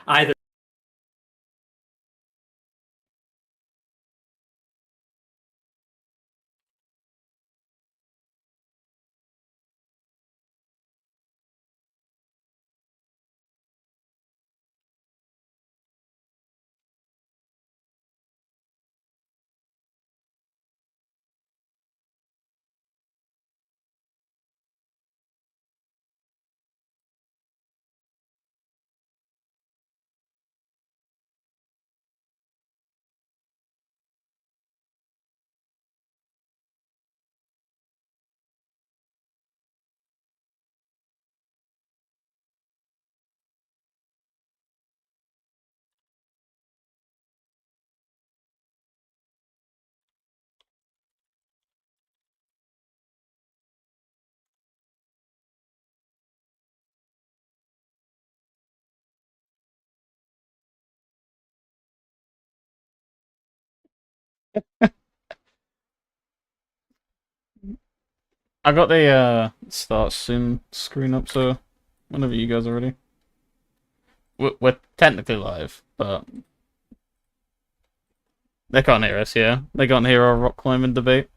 Either I got the start soon screen up, so whenever you guys are ready. We're technically live, but they can't hear us, yeah? They can't hear our rock climbing debate.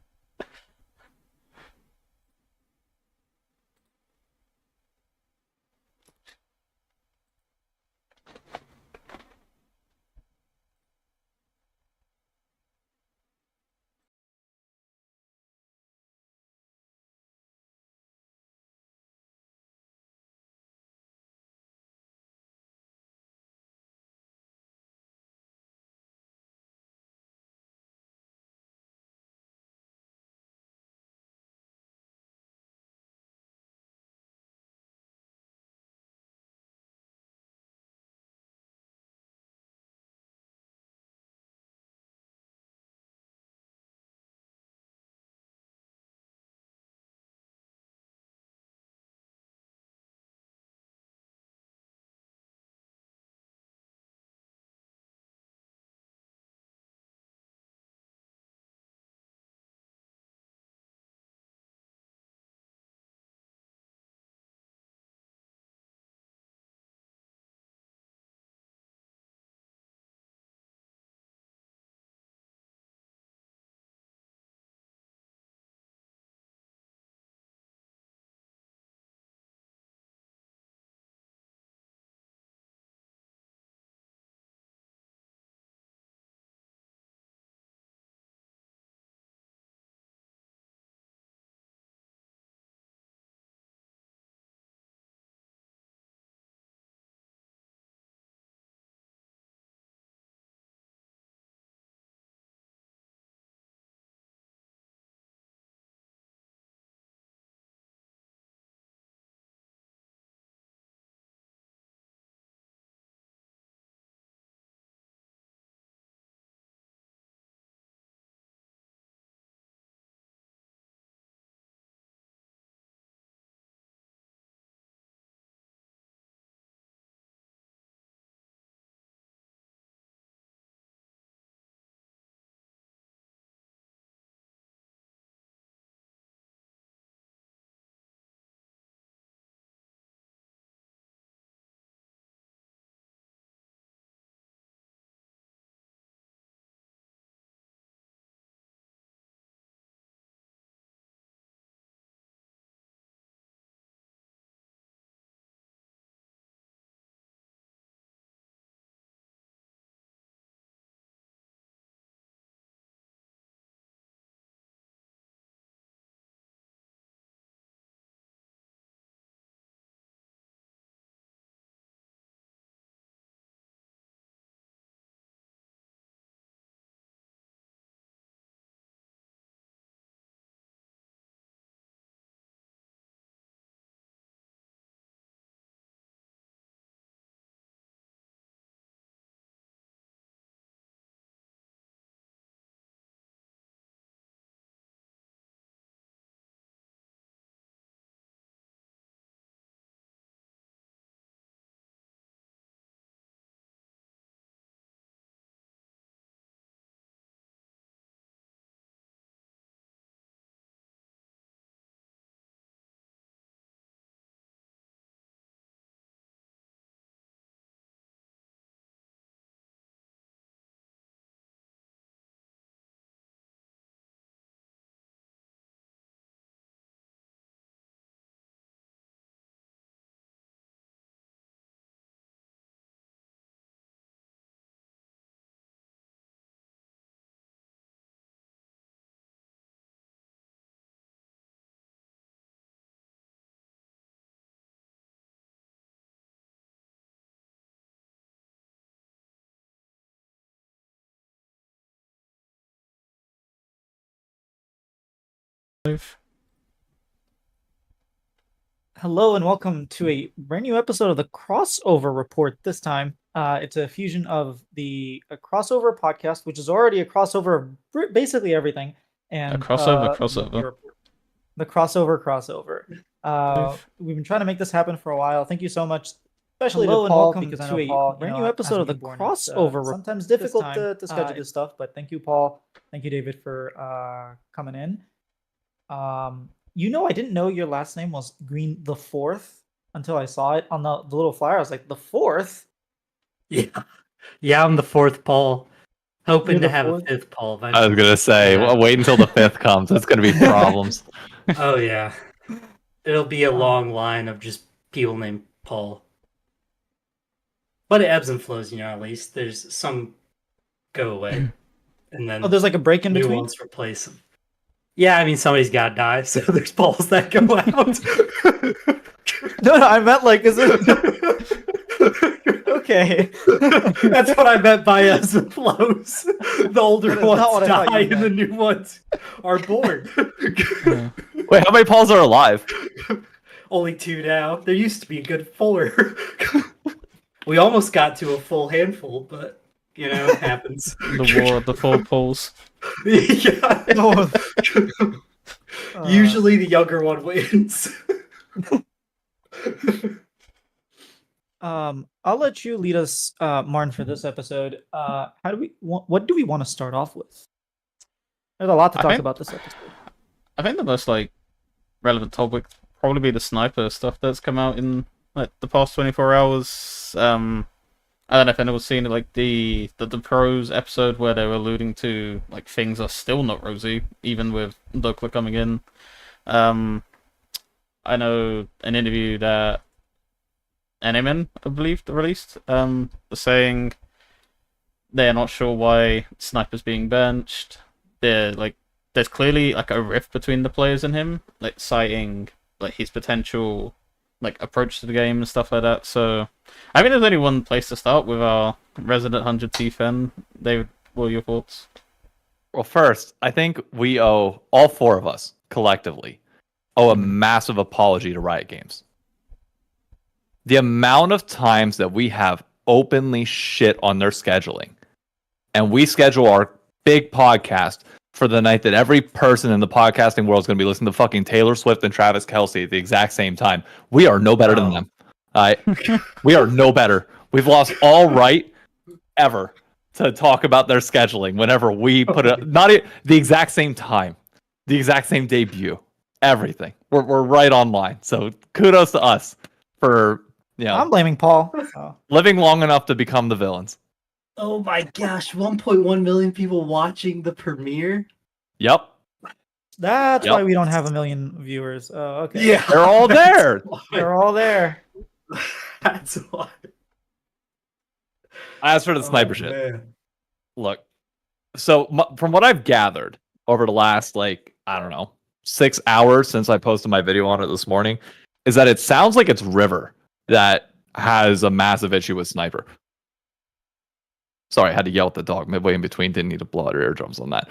Hello and welcome to a brand new episode of the Crossover Report. This time, it's a fusion of the Crossover podcast, which is already a crossover of basically everything, and A crossover. the crossover. We've been trying to make this happen for a while. Thank you so much, especially Hello to and Paul, welcome because I to know a Paul, brand new episode of the Crossover Report. Sometimes difficult to schedule this stuff, but thank you, Paul. Thank you, David, for coming in. I didn't know your last name was Green the Fourth until I saw it on the little flyer. I was like, the fourth? Yeah, I'm the fourth Paul. Hoping You're to the have fourth? a fifth Paul I eventually. was gonna say, Yeah. wait until the fifth comes. It's gonna be problems. Oh yeah, it'll be a long line of just people named Paul. But it ebbs and flows, at least there's some go away, and then there's like a break in new between? ones replace them. Yeah, I mean somebody's got to die, so there's Pauls that go out. No, I meant like, is it? Okay. That's what I meant by ebbs and flows. The older ones die and the new ones are born. Wait, how many Pauls are alive? Only 2 now. There used to be a good 4. We almost got to a full handful, but it happens. The war of the 4 Pauls. Yeah. Usually the younger one wins. I'll let you lead us, Martin, for this episode. What do we want to start off with? There's a lot to talk about this episode. I think the most relevant topic probably be the sniper stuff that's come out in the past 24 hours. I don't know if anyone's seen it, the pros episode where they were alluding to things are still not rosy, even with Dokla coming in. I know an interview that Eneman, I believe, released, saying they're not sure why Sniper's being benched. There's clearly a rift between the players and him, citing his potential approach to the game and stuff like that. So I think there's only one place to start with our resident 100T fan. David, what are your thoughts? Well, first, I think we owe, all 4 of us collectively, a massive apology to Riot Games. The amount of times that we have openly shit on their scheduling, and we schedule our big podcast for the night that every person in the podcasting world is going to be listening to fucking Taylor Swift and Travis Kelce at the exact same time. We are no better than them. We are no better. We've lost all right ever to talk about their scheduling whenever we put it, the exact same time, the exact same debut, everything. We're right online. So kudos to us for, I'm blaming Paul. living long enough to become the villains. Oh my gosh, 1.1 million people watching the premiere? Yep. That's why we don't have 1 million viewers. Oh, okay. Yeah. They're all there. They're all there. That's why. As for the sniper shit, Man. look, so from what I've gathered over the last, 6 hours since I posted my video on it this morning, is that it sounds like it's River that has a massive issue with Sniper. Sorry, I had to yell at the dog midway in between. Didn't need to blow out her eardrums on that.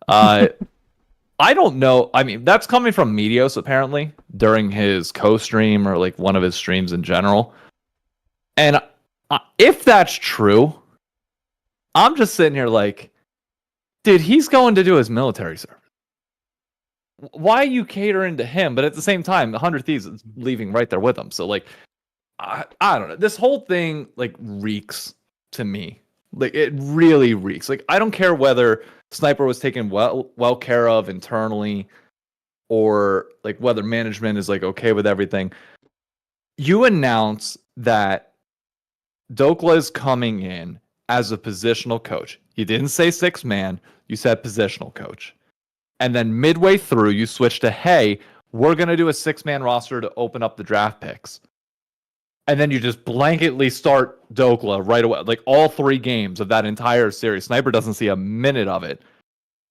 I don't know. I mean, that's coming from Medios, apparently, during his co-stream or one of his streams in general. And if that's true, I'm just sitting here dude, he's going to do his military service. Why are you catering to him? But at the same time, 100 Thieves is leaving right there with him. So, I don't know. This whole thing, reeks to me. It really reeks. I don't care whether Sniper was taken well care of internally or whether management is okay with everything. You announce that Dokla is coming in as a positional coach. You didn't say 6-man, you said positional coach. And then midway through, you switch to, hey, we're going to do a 6-man roster to open up the draft picks. And then you just blanketly start Dokla right away. All 3 games of that entire series. Sniper doesn't see a minute of it.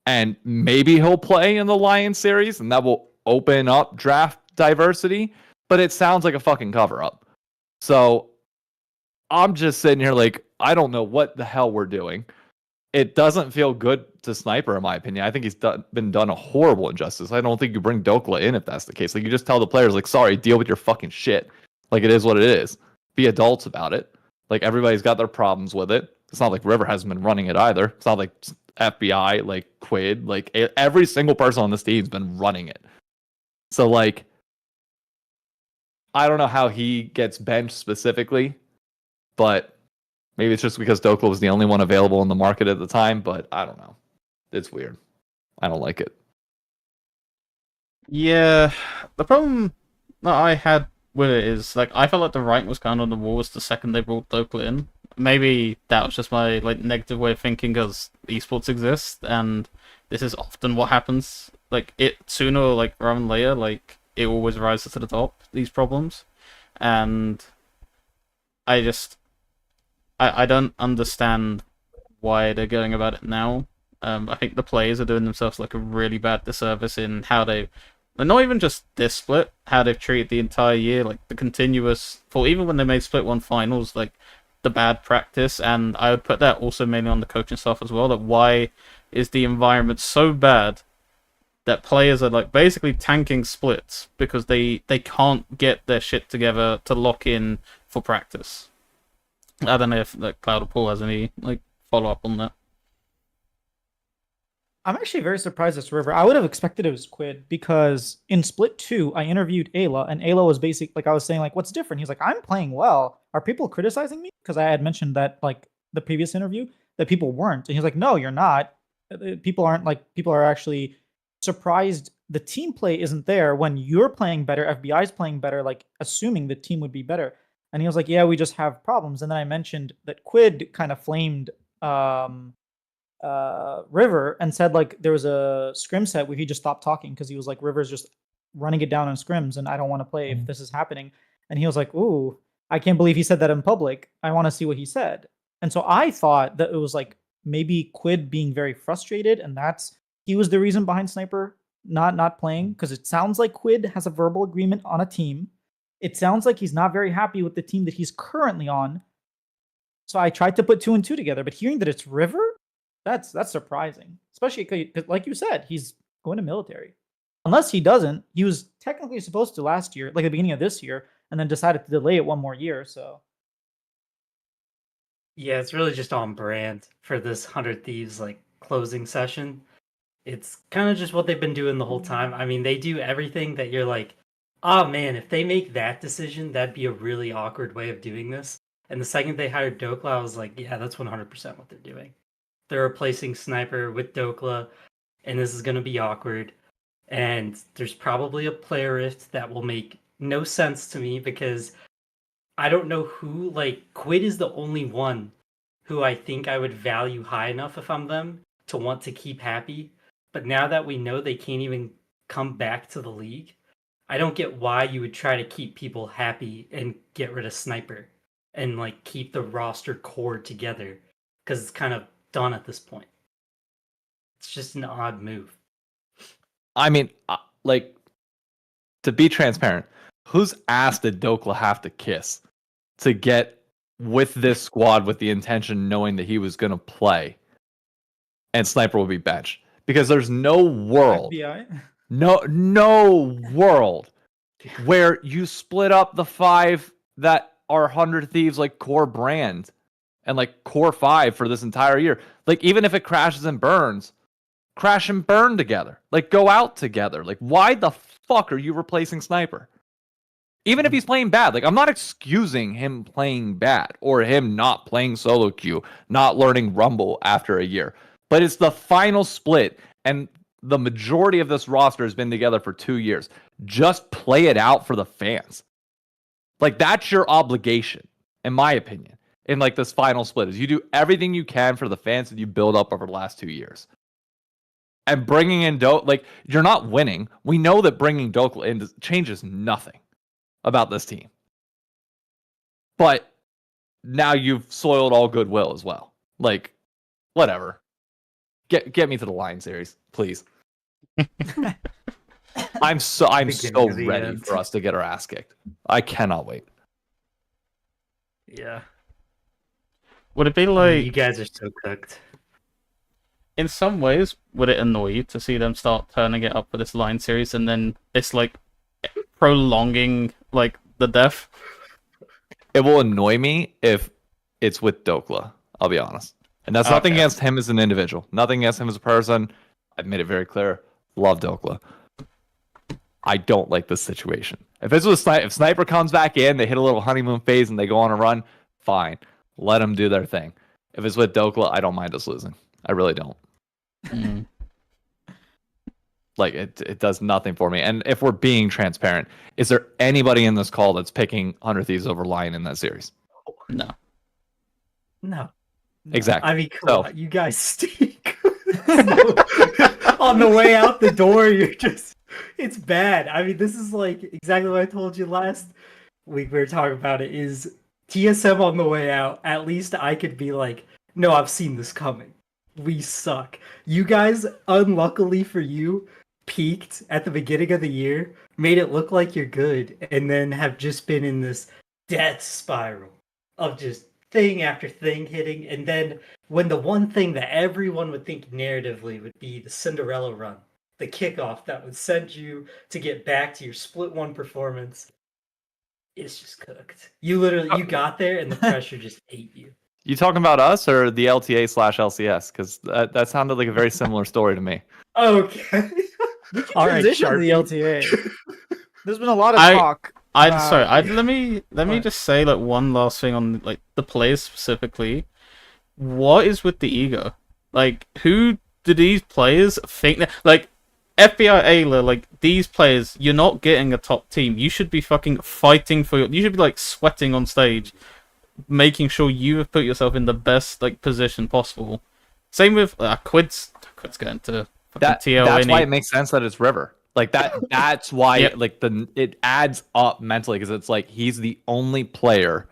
And maybe he'll play in the Lions series, and that will open up draft diversity. But it sounds like a fucking cover-up. So I'm just sitting here I don't know what the hell we're doing. it doesn't feel good to Sniper, in my opinion. I think he's been done a horrible injustice. I don't think you bring Dokla in if that's the case. Like, you just tell the players, like, sorry, deal with your fucking shit. Like, it is what it is. Be adults about it. Like, everybody's got their problems with it. It's not like River hasn't been running it either. It's not like FBI, like Quidd, like every single person on this team's been running it. So, like, I don't know how he gets benched specifically, but maybe it's just because Dokla was the only one available in the market at the time, but I don't know. It's weird. I don't like it. Yeah, the problem that I had with it is, like, I felt like the writing was kind of on the walls the second they brought Dokla in. Maybe that was just my, like, negative way of thinking because esports exist, and this is often what happens. Like, it sooner, like, rather than later, like, it always rises to the top, these problems. And I don't understand why they're going about it now. I think the players are doing themselves like a really bad disservice in how they've, not even just this split, how they've treated the entire year, like the continuous, for even when they made Split 1 finals, like the bad practice, and I would put that also mainly on the coaching staff as well, that why is the environment so bad that players are like basically tanking splits because they can't get their shit together to lock in for practice. I don't know if like Cloud or Paul has any like follow up on that. I'm actually very surprised it's River. I would have expected it was Quidd because in Split 2, I interviewed Ayla, and Ayla was basic. Like, I was saying, like, what's different? He's like, I'm playing well. Are people criticizing me? Because I had mentioned that, like, the previous interview, that people weren't. And he's like, no, you're not. People aren't, like, people are actually surprised the team play isn't there when you're playing better, FBI's playing better, like, assuming the team would be better. And he was like, yeah, we just have problems. And then I mentioned that Quidd kind of flamed River and said like there was a scrim set where he just stopped talking because he was like, River's just running it down on scrims and I don't want to play if this is happening. And he was like, ooh, I can't believe he said that in public. I want to see what he said. And so I thought that it was like maybe Quidd being very frustrated, and he was the reason behind Sniper not playing, because it sounds like Quidd has a verbal agreement on a team. It sounds like he's not very happy with the team that he's currently on. So I tried to put 2 and 2 together, but hearing that it's River, that's surprising, especially because, like you said, he's going to military. Unless he doesn't, he was technically supposed to last year, like the beginning of this year, and then decided to delay it one more year. So, yeah, it's really just on brand for this 100 Thieves like closing session. It's kind of just what they've been doing the whole time. I mean, they do everything that you're like, oh man, if they make that decision, that'd be a really awkward way of doing this. And the second they hired Dokla, I was like, yeah, that's 100% what they're doing. They're replacing Sniper with Dokla, and this is going to be awkward. And there's probably a player rift that will make no sense to me because I don't know who, like, Quidd is the only one who I think I would value high enough if I'm them to want to keep happy. But now that we know they can't even come back to the league, I don't get why you would try to keep people happy and get rid of Sniper and, like, keep the roster core together, because it's kind of done at this point. It's just an odd move. I mean, like, to be transparent, whose ass did Dokla have to kiss to get with this squad with the intention knowing that he was going to play and Sniper will be benched? Because there's no world, FBI? no world where you split up the 5 that are 100 Thieves like core brand and like core 5 for this entire year. Like, even if it crashes and burns, crash and burn together. Like, go out together. Like, why the fuck are you replacing Sniper? Even if he's playing bad, like, I'm not excusing him playing bad or him not playing solo queue, not learning Rumble after a year. But it's the final split, and the majority of this roster has been together for 2 years. Just play it out for the fans. Like, that's your obligation, in my opinion, in like this final split, is you do everything you can for the fans that you build up over the last 2 years. And bringing in like, you're not winning. We know that bringing Dokla in changes nothing about this team. But now you've soiled all goodwill as well. Like, whatever. Get me to the Lion series, please. I'm so ready for us to get our ass kicked. I cannot wait. Yeah. Would it be like, you guys are so cooked? in some ways, would it annoy you to see them start turning it up for this line series, and then it's like prolonging like the death? It will annoy me if it's with Dokla. I'll be honest, and that's nothing against him as an individual, nothing against him as a person. I've made it very clear. Love Dokla. I don't like this situation. If it's with if Sniper comes back in, they hit a little honeymoon phase and they go on a run, fine. Let them do their thing. If it's with Dokla, I don't mind us losing. I really don't. Mm. Like it does nothing for me. And if we're being transparent, is there anybody in this call that's picking 100 Thieves over Lion in that series? No. No. Exactly. I mean, come on, you guys stink. On the way out the door, you're just, it's bad. I mean, this is like exactly what I told you last week we were talking about it, is TSM on the way out. At least I could be like, no, I've seen this coming. We suck. You guys, unluckily for you, peaked at the beginning of the year, made it look like you're good, and then have just been in this death spiral of just thing after thing hitting. And then when the one thing that everyone would think narratively would be the Cinderella run, the kickoff that would send you to get back to your split one performance, it's just cooked. You literally, you got there and the pressure just ate you. You talking about us or the LTA/LCS? Because that sounded like a very similar story to me. Okay. All right, transition to the LTA. There's been a lot of talk. Let me just say like one last thing on like the players specifically. What is with the ego? Like, who do these players think that, like, FBI Ayla, like, these players, you're not getting a top team. You should be fucking fighting for you should be like sweating on stage, making sure you have put yourself in the best like position possible. Same with Quidd's getting to TL. That's why it makes sense that it's River. Like that's why Yep. like it adds up mentally, because it's like he's the only player,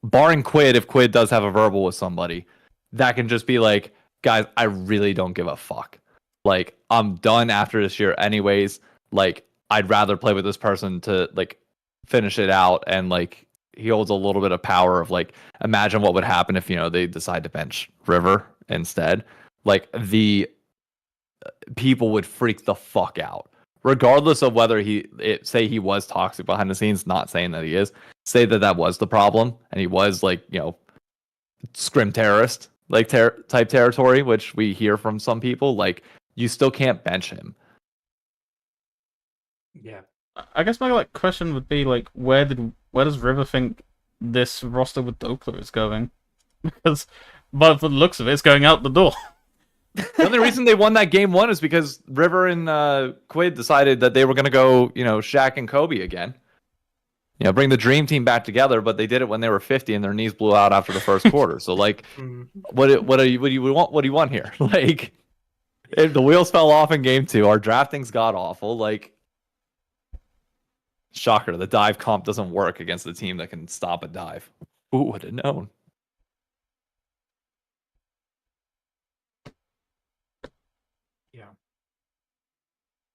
barring Quidd, if Quidd does have a verbal with somebody, that can just be like, guys, I really don't give a fuck. Like, I'm done after this year anyways. Like, I'd rather play with this person to like finish it out. And like he holds a little bit of power of like, imagine what would happen if, you know, they decide to bench River instead. Like, the people would freak the fuck out. Regardless of whether say he was toxic behind the scenes, not saying that he is, say that was the problem, and he was like, you know, scrim terrorist like type territory, which we hear from some people, like, you still can't bench him. Yeah. I guess my like question would be like, where does River think this roster with Dokla is going? Because by the looks of it, it's going out the door. The only reason they won that game one is because River and Quidd decided that they were going to go, you know, Shaq and Kobe again. You know, bring the dream team back together, but they did it when they were 50 and their knees blew out after the first quarter. So like, what do you want here? Like, if the wheels fell off in game two, our drafting's god awful. Like, shocker, the dive comp doesn't work against a team that can stop a dive. Who would have known?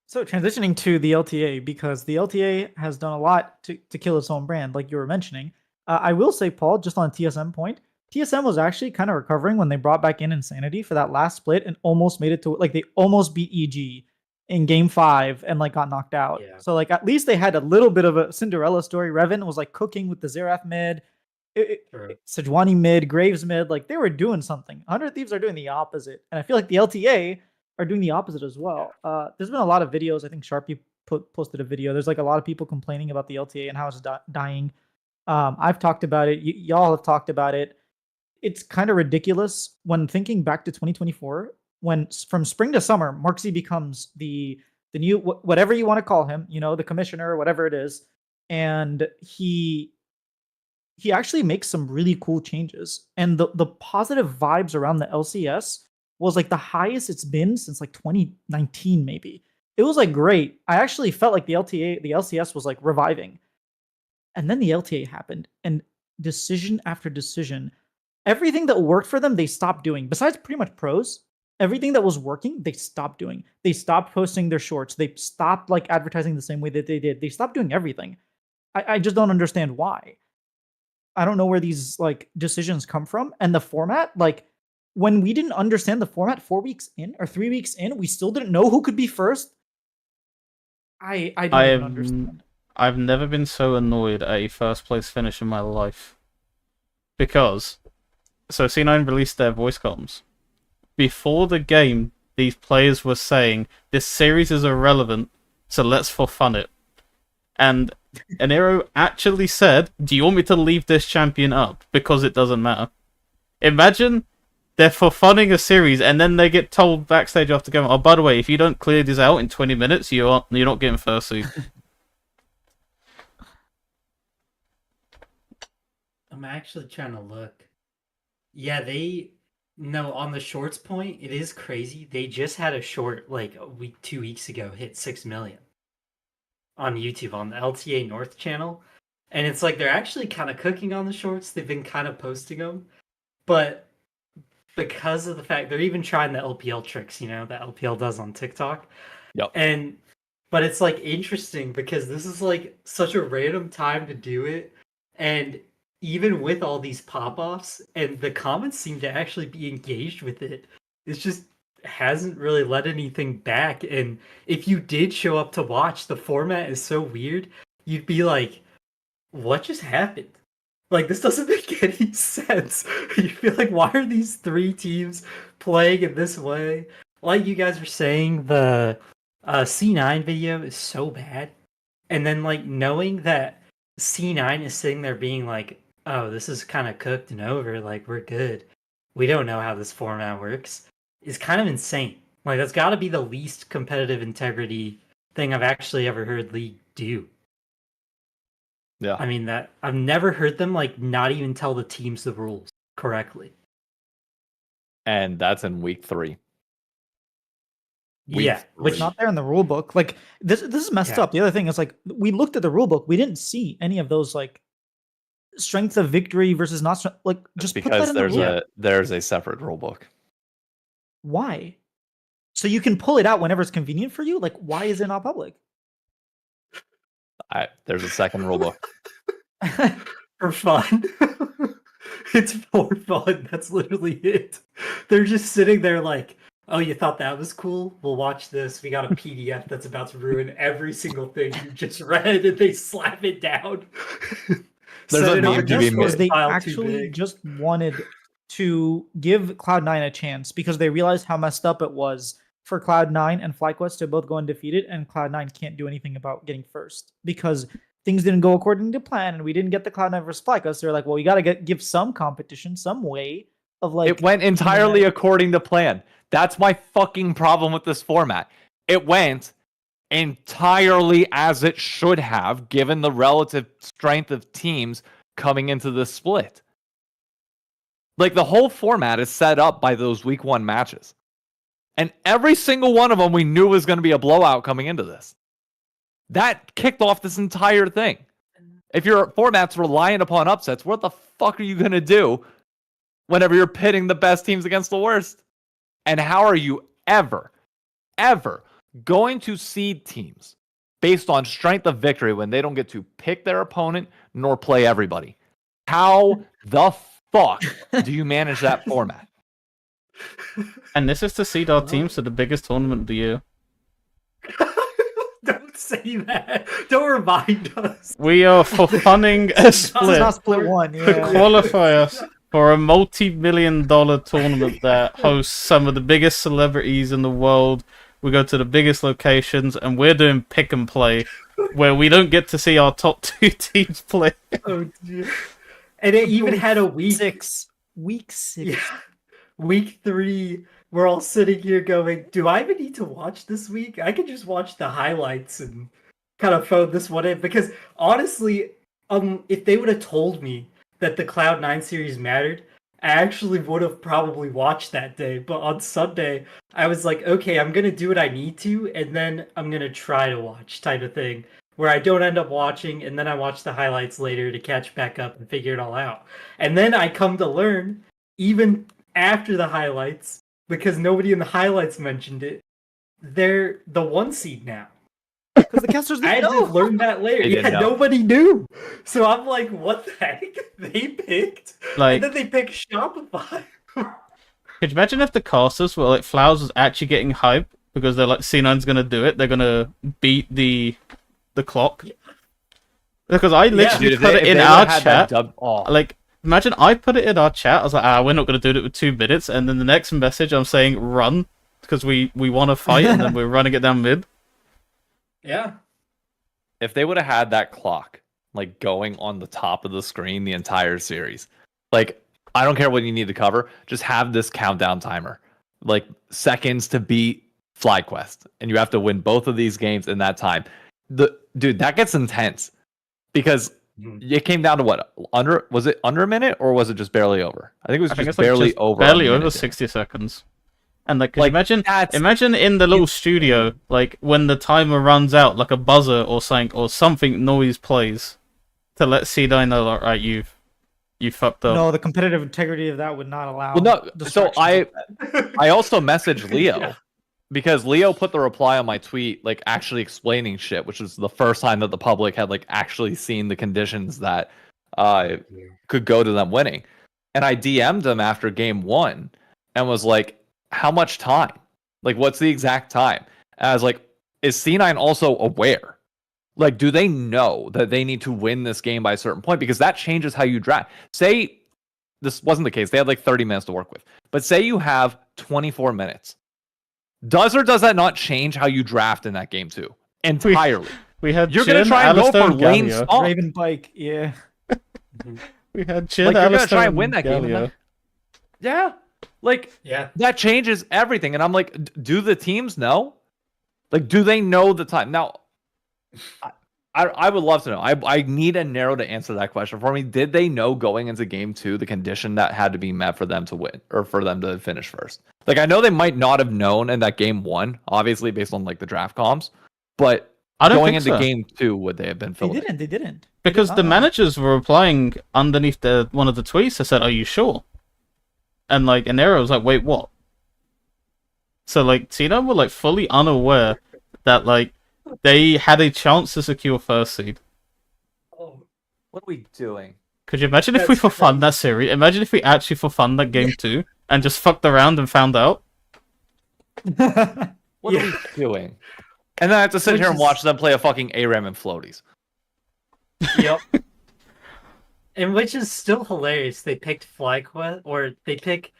So transitioning to the LTA, because the LTA has done a lot to kill its own brand, like you were mentioning. I will say, Paul, just on a TSM point, TSM was actually kind of recovering when they brought back in Insanity for that last split and almost made it to, like, they almost beat EG in game 5 and like got knocked out. Yeah. So like at least they had a little bit of a Cinderella story. Revan was like cooking with the Xerath mid, Sejuani mid, Graves mid, like they were doing something. 100 Thieves are doing the opposite. And I feel like the LTA are doing the opposite as well. There's been a lot of videos. I think Sharpie posted a video. There's like a lot of people complaining about the LTA and how it's dying. I've talked about it. Y'all have talked about it. It's kind of ridiculous when thinking back to 2024, when from spring to summer, Marksy becomes the new, whatever you want to call him, you know, the commissioner, whatever it is. And he actually makes some really cool changes. And the positive vibes around the LCS was like the highest it's been since like 2019, maybe. It was like great. I actually felt like the LCS was like reviving. And then the LTA happened, and decision after decision, everything that worked for them, they stopped doing. Besides pretty much pros, everything that was working, they stopped doing. They stopped posting their shorts. They stopped like advertising the same way that they did. They stopped doing everything. I just don't understand why. I don't know where these like decisions come from. And the format, like, when we didn't understand the format 4 weeks in or 3 weeks in, we still didn't know who could be first. I don't even understand. I've never been so annoyed at a first place finish in my life. Because, so C9 released their voice comms. Before the game, these players were saying, this series is irrelevant, so let's for fun it. And Enero actually said, do you want me to leave this champion up? Because it doesn't matter. Imagine they're for funning a series, and then they get told backstage after going, oh, by the way, if you don't clear this out in 20 minutes, you're not getting first seed. I'm actually trying to look. Yeah, no, on the shorts point, it is crazy. They just had a short like 2 weeks ago hit 6 million on YouTube on the LTA North channel. And it's like they're actually kind of cooking on the shorts. They've been kind of posting them. But because of the fact they're even trying the LPL tricks, that LPL does on TikTok. Yep. But it's like interesting because this is like such a random time to do it. And even with all these pop-offs, and the comments seem to actually be engaged with it, it's just hasn't really let anything back. And if you did show up to watch, the format is so weird, you'd be like, what just happened? Like, this doesn't make any sense. You feel like, why are these 3 teams playing in this way? Like you guys were saying, the C9 video is so bad. And then, like, knowing that C9 is sitting there being like, oh, this is kind of cooked and over, like, we're good. We don't know how this format works, is kind of insane. Like, that's got to be the least competitive integrity thing I've actually ever heard League do. Yeah. I mean, that I've never heard them, like, not even tell the teams the rules correctly. And that's in week 3. Which not there in the rule book. Like, this is messed up. The other thing is, like, we looked at the rule book, we didn't see any of those, like, strength of victory versus not strength, like, just because put that in there's a separate rule book. Why? So you can pull it out whenever it's convenient for you? Like, why is it not public? There's a second rule book. For fun. It's for fun. That's literally it. They're just sitting there like, oh, you thought that was cool? We'll watch this. We got a PDF that's about to ruin every single thing you just read, and they slap it down. There's a meme to be made. They actually just wanted to give Cloud9 a chance because they realized how messed up it was for Cloud9 and FlyQuest to both go undefeated, and Cloud9 can't do anything about getting first because things didn't go according to plan, and we didn't get the Cloud9 versus FlyQuest. They're like, well, we got to give some competition, some way of, like... It went entirely according to plan. That's my fucking problem with this format. It went entirely as it should have, given the relative strength of teams coming into the split. Like, the whole format is set up by those week 1 matches. And every single one of them we knew was going to be a blowout coming into this. That kicked off this entire thing. If your format's reliant upon upsets, what the fuck are you going to do whenever you're pitting the best teams against the worst? And how are you ever going to seed teams based on strength of victory when they don't get to pick their opponent nor play everybody? How the fuck do you manage that format? And this is to seed our teams to the biggest tournament of the year. Don't say that. Don't remind us. We are for funning a split. This is not split 1, yeah. To qualify us for a multi-million-dollar tournament that hosts some of the biggest celebrities in the world. We go to the biggest locations, and we're doing pick and play, where we don't get to see our top 2 teams play. Oh, dear. And it even had a week 6. Week 6. Yeah. Week 3, we're all sitting here going, do I even need to watch this week? I could just watch the highlights and kind of phone this one in. Because honestly, if they would have told me that the Cloud9 series mattered, I actually would have probably watched that day. But on Sunday, I was like, okay, I'm going to do what I need to, and then I'm going to try to watch type of thing. Where I don't end up watching, and then I watch the highlights later to catch back up and figure it all out. And then I come to learn, even after the highlights, because nobody in the highlights mentioned it, they're the 1 seed now. Because the casters didn't know. I just learned that later. Yeah, nobody knew. So I'm like, what the heck? They picked? And then they picked Shopify. Could you imagine if the casters were like Flowers was actually getting hype because they're like C9's gonna do it, they're gonna beat the clock. Because I literally put it in our chat. Like, imagine I put it in our chat. I was like, we're not gonna do it with 2 minutes, and then the next message I'm saying run because we want to fight, and then we're running it down mid. Yeah. If they would have had that clock like going on the top of the screen the entire series, like I don't care what you need to cover, just have this countdown timer, like seconds to beat FlyQuest, and you have to win both of these games in that time. Dude, that gets intense because it came down to what, was it under a minute or was it just barely over? I think it was just barely over. Barely over 60 seconds. And like, imagine in the little studio, like when the timer runs out, like a buzzer or something noise plays to let C9 know, like, right, you fucked up. No, the competitive integrity of that would not allow. Well, no. So I also messaged Leo because Leo put the reply on my tweet, like actually explaining shit, which was the first time that the public had like actually seen the conditions that could go to them winning. And I DM'd him after game 1 and was like, how much time? Like, what's the exact time? And I was like, is C9 also aware? Like, do they know that they need to win this game by a certain point? Because that changes how you draft. Say this wasn't the case. They had like 30 minutes to work with. But say you have 24 minutes. Does or does that not change how you draft in that game too? Entirely. You're going to try and go for lane stomp. Raven Pike, yeah. We had Chin, like, you're going to try and win that game. Yeah. Like, that changes everything. And I'm like, do the teams know? Like, do they know the time? Now, I would love to know. I need a narrow to answer that question for me. Did they know going into game 2 the condition that had to be met for them to win or for them to finish first? Like, I know they might not have known in that game 1, obviously based on like the draft comms, but going into game 2, would they have been filled? They didn't. Because the managers were replying underneath one of the tweets that said, "Are you sure?" And like, and Arrow was like, "Wait, what?" So like, Tina were like fully unaware that like they had a chance to secure first seed. Oh, what are we doing? Could you imagine if we for fun that series? Imagine if we actually for fun that game 2 and just fucked around and found out. What are we doing? And then I have to sit here and watch them play a fucking ARAM and floaties. Yep. And which is still hilarious. They picked FlyQuest, or they pick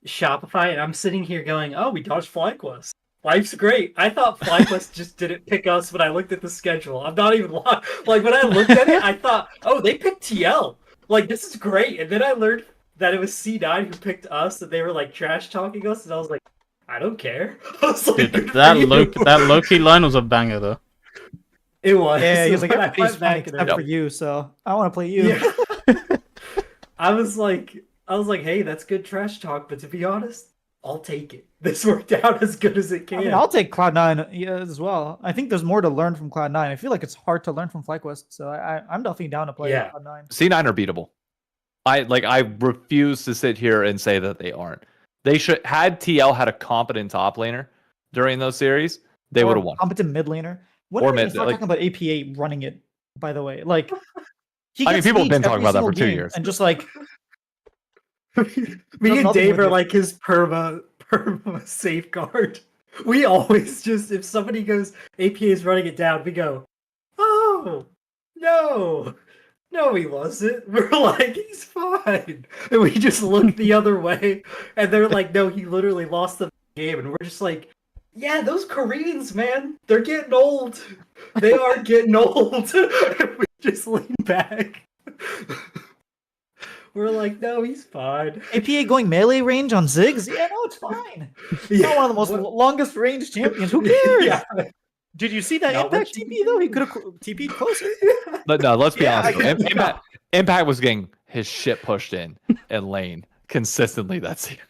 Shopify, and I'm sitting here going, "Oh, we dodged FlyQuest. Life's great." I thought FlyQuest just didn't pick us when I looked at the schedule. I'm not even like when I looked at it, I thought, "Oh, they picked TL. Like, this is great." And then I learned that it was C9 who picked us, and they were like trash talking us, and I was like, "I don't care." I was like, dude, that Loki line was a banger though. It was. Yeah, he was like, "Everybody's fine except for you, so I want to play you." Yeah. I was like, "Hey, that's good trash talk," but to be honest, I'll take it. This worked out as good as it can. I mean, I'll take Cloud9 as well. I think there's more to learn from Cloud9. I feel like it's hard to learn from FlyQuest, so I'm definitely down to play Cloud9. C9 are beatable. I refuse to sit here and say that they aren't. They should had TL had a competent top laner during those series, they would have won. Competent mid laner. What are we talking about APA running it, by the way? Like, I mean, people have been talking about that for 2 years. And just like me and Dave are like his perma safeguard. We always just, if somebody goes, APA is running it down, we go, "Oh, no, he wasn't." We're like, "He's fine." And we just look the other way, and they're like, "No, he literally lost the game." And we're just like, "Yeah, those Koreans, man, they're getting old. They are getting old." We just lean back. We're like, "No, he's fine." APA going melee range on Ziggs? Yeah, no, it's fine. He's not one of the most longest range champions. Who cares? Yeah. Did you see that Impact TP though? He could have TP'd closer. But no, let's be honest. Impact was getting his shit pushed in lane consistently that series.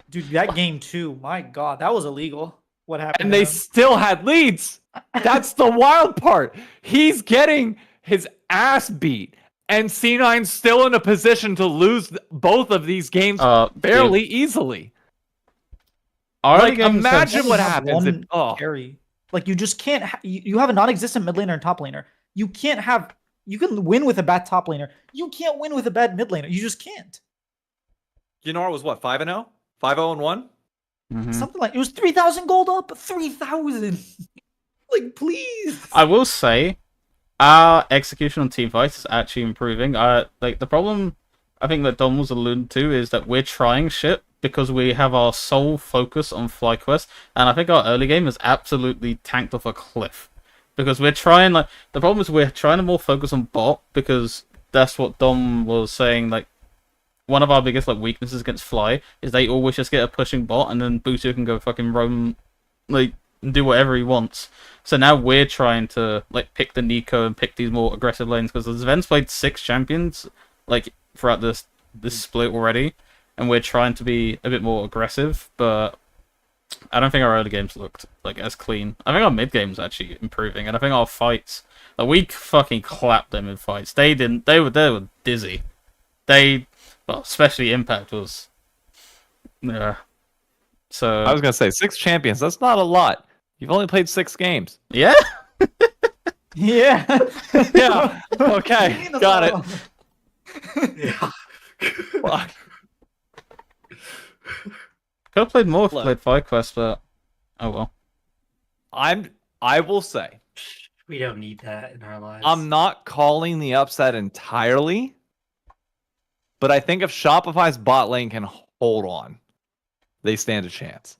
Dude, that game too. My God, that was illegal. What happened? And they still had leads. That's the wild part. He's getting his ass beat, and C9's still in a position to lose both of these games fairly easily. Like, imagine what happens if carry. Like, you just can't. You have a non-existent mid laner and top laner. You can't have. You can win with a bad top laner. You can't win with a bad mid laner. You just can't. Ginor was what, 5-0? 5-0-1. Mhm. Something like it was 3,000 gold up, 3,000. Like, please. I will say, our execution on Teamfights is actually improving. Like the problem I think that Dom was alluding to is that we're trying shit because we have our sole focus on FlyQuest, and I think our early game is absolutely tanked off a cliff. Because we're trying, like, the problem is we're trying to more focus on bot, because that's what Dom was saying, like, one of our biggest, like, weaknesses against Fly is they always just get a pushing bot, and then Butu can go fucking roam, like, and do whatever he wants. So now we're trying to, like, pick the Nico and pick these more aggressive lanes, because the Sven's played 6 champions, like, throughout this split already, and we're trying to be a bit more aggressive, but I don't think our early games looked like as clean. I think our mid game's actually improving, and I think our fights, like, we fucking clapped them in fights. They didn't. They were dizzy. Well, especially Impact was. Yeah. So I was gonna say 6 champions. That's not a lot. You've only played 6 games. yeah. Yeah. Yeah. Okay. Got it. Yeah. Fuck. Could have played more if we Look. played FlyQuest, but oh well. I will say, We don't need that in our lives. I'm not calling the upset entirely, but I think if Shopify's bot lane can hold on, they stand a chance.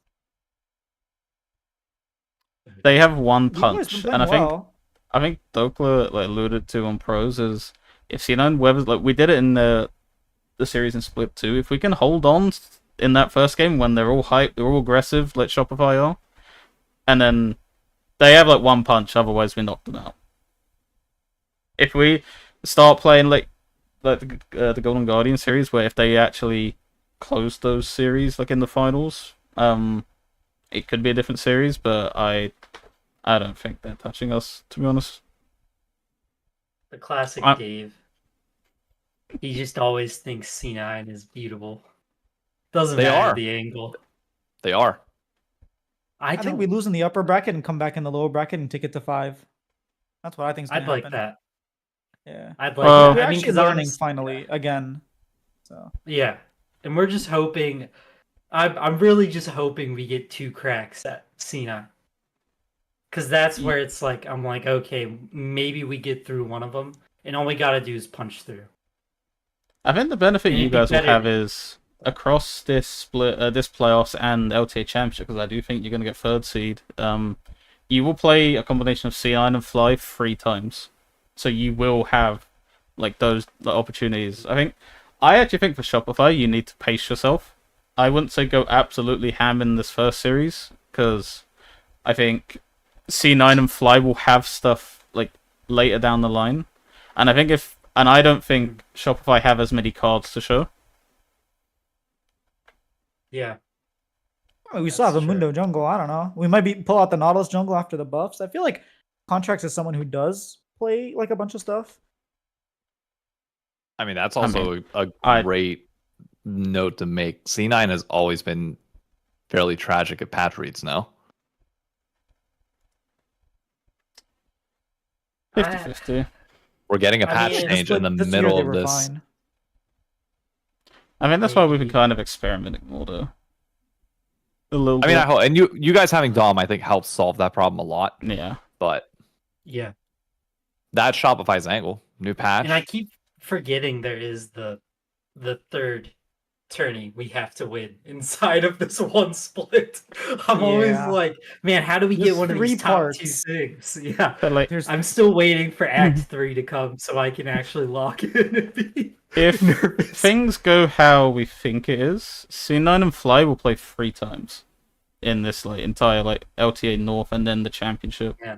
They have one You guys punch, been playing and well. I think Dokla, like, alluded to on pros is if C9 Weathers, like, we did it in the series in Split 2. If we can hold on in that first game when they're all hyped, they're all aggressive, like Shopify are, and then they have like one punch, otherwise we knock them out. If we start playing like the Golden Guardian series, where if they actually close those series like in the finals, it could be a different series, but I don't think they're touching us, to be honest. The classic Dave. He just always thinks C9 is beautiful. Doesn't They matter are. the angle. They are. I think we lose in the upper bracket and come back in the lower bracket and take it to 5. That's what I think. I'd like that. Yeah. I'd like Well, that. We're I mean, actually because learning finally again. So yeah, and we're just hoping. I'm really just hoping we get 2 cracks at C9. Because that's where it's like, I'm like, okay, maybe we get through one of them, and all we gotta do is punch through. I think the benefit And you it'd be guys will better- have is across this split, this playoffs and LTA Championship, because I do think you're going to get 3rd seed. You will play a combination of C9 and Fly 3 times, so you will have like those opportunities. I actually think for Shopify you need to pace yourself. I wouldn't say go absolutely ham in this first series, because I think C9 and Fly will have stuff like later down the line, and I don't think Shopify have as many cards to show. Yeah. I mean, we still have a That's Mundo true. jungle. I don't know. We might pull out the Nautilus jungle after the buffs. I feel like Contracts is someone who does play like a bunch of stuff. I mean, that's also a I- great note to make. C9 has always been fairly tragic at patch reads, no? 50-50. We're getting a I patch mean, change in the This year middle they of were this. fine. I mean, that's why we've been Maybe. kind of experimenting more, though. A little I mean, bit. I hope, and you guys having Dom, I think, helps solve that problem a lot. Yeah. But Yeah. that's Shopify's angle. New patch. And I keep forgetting there is the 3rd tourney we have to win inside of this one split. I'm always Yeah. like, man, how do we There's get one of 3 these top 2 parts. things? Yeah. But, like, There's I'm still waiting for Act 3 to come so I can actually lock in and be if nervous. things go how we think it is, C9 and Fly will play 3 times in this like entire like LTA North and then the championship. Yeah.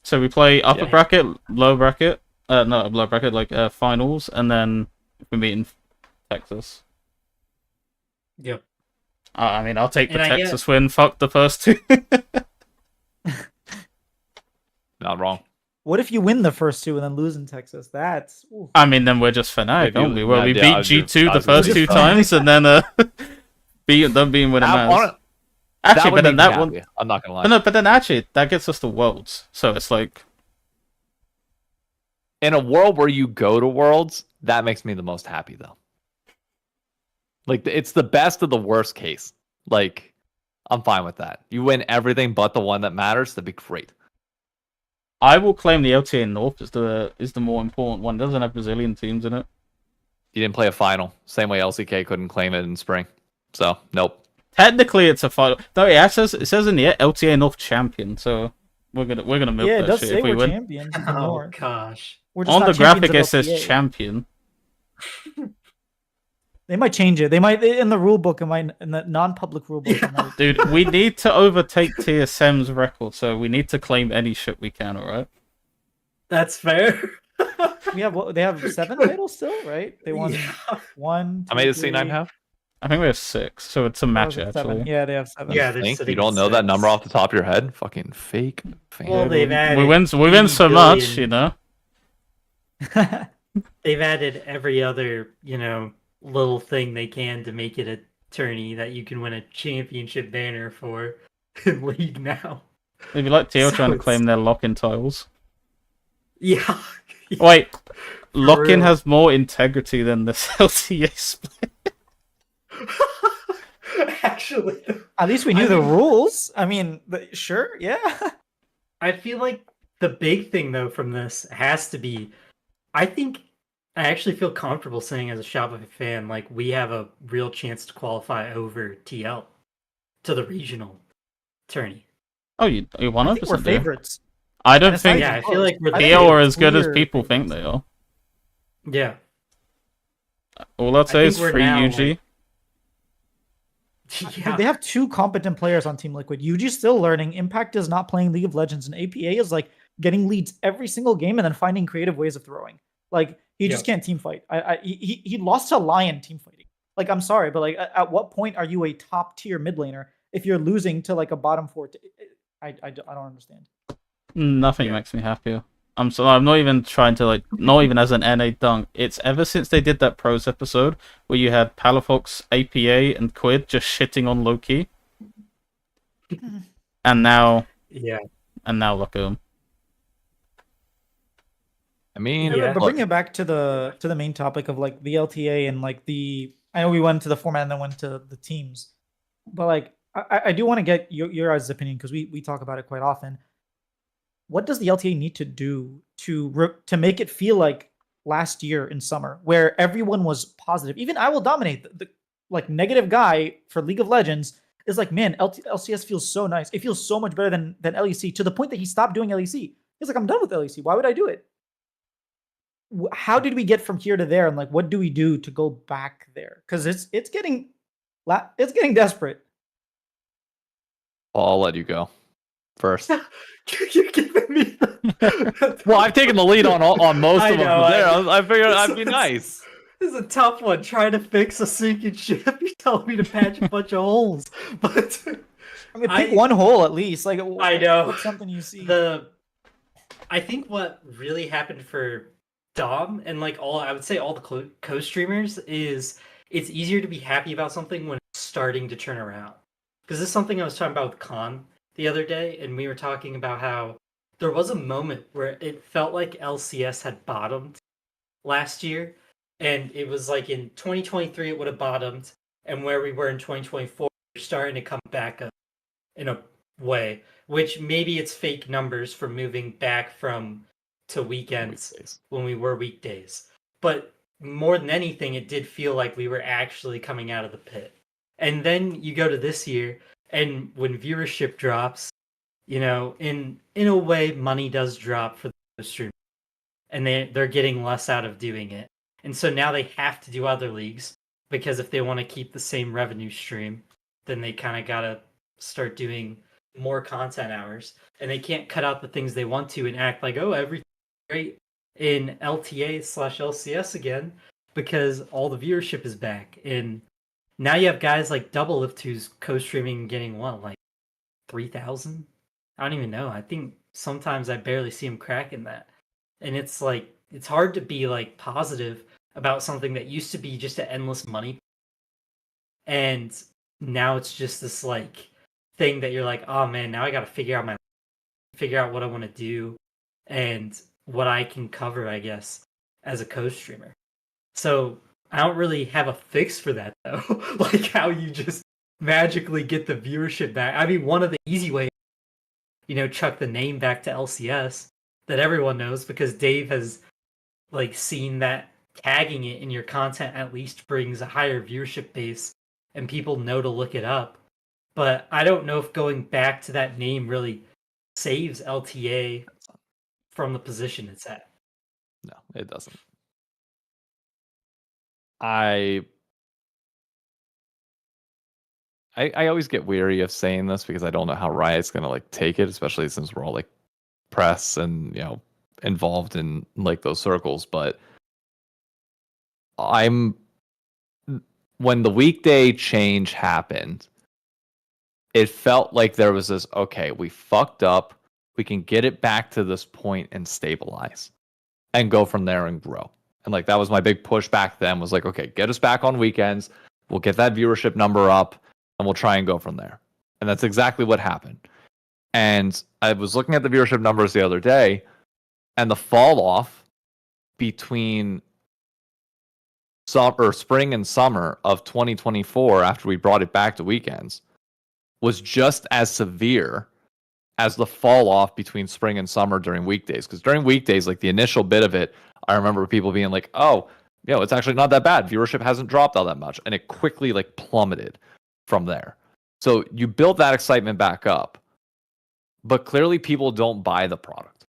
So we play upper Yeah. bracket, low bracket, not low bracket, like finals, and then we meet in Texas. Yep. I mean, I'll take the And I get- Texas win. Fuck the first 2. Not wrong. What if you win the first 2 and then lose in Texas? That's ooh. I mean, then we're just Fnatic, If you- aren't we? Well, we yeah, I beat was G2 just- I the was gonna first say 2 Fnatic. times, and then beat them being winning match. Actually, would but then make me that one. happy, I'm not gonna lie. But no, but then actually that gets us to Worlds, so it's like In a world where you go to Worlds, that makes me the most happy, though. Like it's the best of the worst case. Like I'm fine with that. You win everything but the one that matters. That'd be great. I will claim the LTA North is the more important one. It doesn't have Brazilian teams in it. You didn't play a final. Same way LCK couldn't claim it in spring. So nope. Technically, it's a final. Though it says in the LTA North champion. So we're gonna milk Yeah, it that does shit say if we we're win. champions in the Oh North. gosh. We're just On not the champions graphic, of it says LTA. champion. They might change it. They might in the rule book. In the non-public rule book. Dude, we need to overtake TSM's record, so we need to claim any shit we can. All right. That's fair. We have they have 7 titles still, right? They won Yeah. 1. How many does C9 have? I think we have 6, so it's a match Seven. actually. Yeah, they have 7. Yeah, they're Think sitting you don't at know that 6. number off the top of your head? Fucking fake fan. Well, they've added We win so 80 much, you billion. know. They've added every other, little thing they can to make it a tourney that you can win a championship banner for in League now. Maybe like TL So trying to it's- claim their lock-in titles. Yeah. Wait, lock-in real. has more integrity than this LTA split. Actually, At least we knew the rules. I mean, sure, yeah. I feel like the big thing though from this has to be, I actually feel comfortable saying as a Shopify fan, like we have a real chance to qualify over TL to the regional tourney. Oh, you I 100% think we're do. favorites. I don't And it's not think Yeah, I feel like we're I the think TL are it's as good as clear people think favorites. they are. Yeah. All I'd say think is we're free now, UG. Yeah. They have 2 competent players on Team Liquid. UG's still learning. Impact is not playing League of Legends, and APA is like getting leads every single game and then finding creative ways of throwing. Like he just can't team fight. He lost to Lion team fighting. Like I'm sorry, but like at what point are you a top tier mid laner if you're losing to like a bottom 4? I don't understand. Nothing Yeah. makes me happier. I'm not even trying to not even as an NA dunk. It's ever since they did that pros episode where you had Palafox, APA, and Quidd just shitting on Loki, and now Yeah. look at them. I mean, Yeah, but look, bring it back to the main topic of like the LTA and like I know we went to the format and then went to the teams, but like I do want to get your guys' opinion because we talk about it quite often. What does the LTA need to do to make it feel like last year in summer, where everyone was positive? Even I Will Dominate, the like negative guy for League of Legends, is like, man, LCS feels so nice. It feels so much better than LEC, to the point that he stopped doing LEC. He's like, I'm done with LEC. Why would I do it? How did we get from here to there, and like, what do we do to go back there? Because it's getting desperate. I'll let you go first. You're giving me Well, I've taken the lead on most I of them know, from there. I- I figured I'd be nice. This is a tough one. Trying to fix a sinking ship. You're telling me to patch a bunch of holes, but I mean, pick one hole at least. Like, I know. what's something you see. I think what really happened for Dom and like I would say all the co-streamers is it's easier to be happy about something when it's starting to turn around. Because this is something I was talking about with Khan the other day, and we were talking about how there was a moment where it felt like LCS had bottomed last year, and it was like in 2023 it would have bottomed, and where we were in 2024 we're starting to come back up in a way, which maybe it's fake numbers from moving back to weekends Weekdays. when we were weekdays. But more than anything, it did feel like we were actually coming out of the pit. And then you go to this year, and when viewership drops, in a way, money does drop for the stream, and they're getting less out of doing it. And so now they have to do other leagues, because if they want to keep the same revenue stream, then they kind of gotta start doing more content hours, and they can't cut out the things they want to and act like, oh, everything's great in LTA/LCS again because all the viewership is back. And now you have guys like Doublelift who's co-streaming and getting what, like 3,000? I don't even know. I think sometimes I barely see him cracking that. And it's like, it's hard to be like positive about something that used to be just an endless money. And now it's just this like thing that you're like, oh man, now I got to figure out what I want to do and what I can cover, I guess, as a co-streamer. So I don't really have a fix for that though. Like how you just magically get the viewership back. I mean, one of the easy ways, chuck the name back to LCS that everyone knows because Dave has like seen that tagging it in your content at least brings a higher viewership base and people know to look it up. But I don't know if going back to that name really saves LTA from the position it's at. No, it doesn't. I always get weary of saying this because I don't know how Riot's gonna like take it, especially since we're all like press and involved in like those circles. But when the weekday change happened, it felt like there was this, okay, we fucked up. We can get it back to this point and stabilize and go from there and grow. And like that was my big push back then was like, okay, get us back on weekends. We'll get that viewership number up and we'll try and go from there. And that's exactly what happened. And I was looking at the viewership numbers the other day and the fall off between spring and summer of 2024 after we brought it back to weekends was just as severe as the fall off between spring and summer during weekdays. Because during weekdays, like the initial bit of it, I remember people being like, oh, it's actually not that bad. Viewership hasn't dropped all that much. And it quickly like plummeted from there. So you build that excitement back up. But clearly people don't buy the product.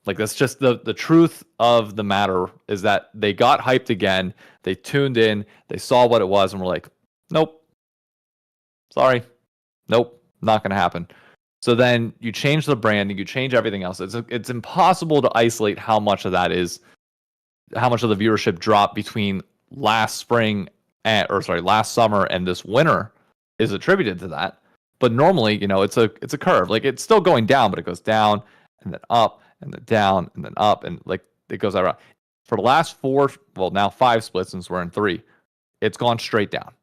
Like that's just the truth of the matter is that they got hyped again. They tuned in. They saw what it was and were like, nope. Sorry. Nope. Not going to happen. So then you change the branding, you change everything else. It's impossible to isolate how much of the viewership drop between last summer and this winter is attributed to that. But normally, it's a curve. Like it's still going down, but it goes down and then up and then down and then up and like it goes around. For the last now 5 splits since we're in 3, it's gone straight down.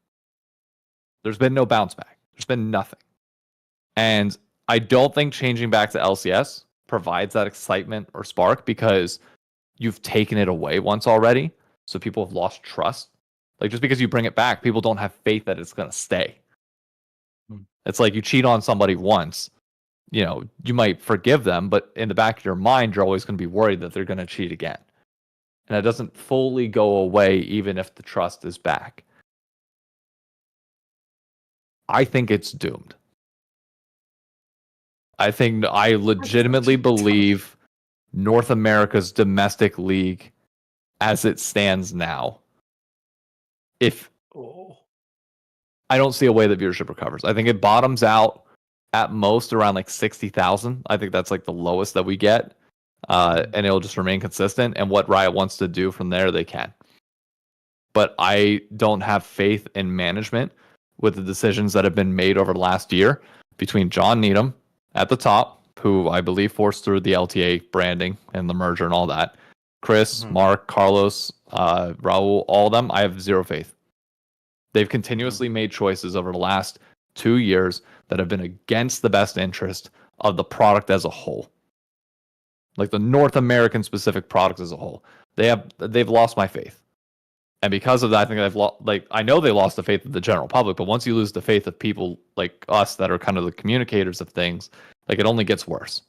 There's been no bounce back. There's been nothing. And I don't think changing back to LCS provides that excitement or spark because you've taken it away once already. So people have lost trust. Like just because you bring it back, people don't have faith that it's going to stay. It's like you cheat on somebody once, you might forgive them, but in the back of your mind, you're always going to be worried that they're going to cheat again. And it doesn't fully go away even if the trust is back. I think it's doomed. I legitimately believe North America's domestic league as it stands now, I don't see a way that viewership recovers. I think it bottoms out at most around like 60,000. I think that's like the lowest that we get. And it'll just remain consistent. And what Riot wants to do from there, they can. But I don't have faith in management with the decisions that have been made over the last year between John Needham at the top, who I believe forced through the LTA branding and the merger and all that. Chris, Mark, Carlos, Raul, all of them, I have zero faith. They've continuously made choices over the last 2 years that have been against the best interest of the product as a whole. Like the North American specific product as a whole. They've lost my faith. And because of that, I think I know they lost the faith of the general public, but once you lose the faith of people like us that are kind of the communicators of things, like it only gets worse.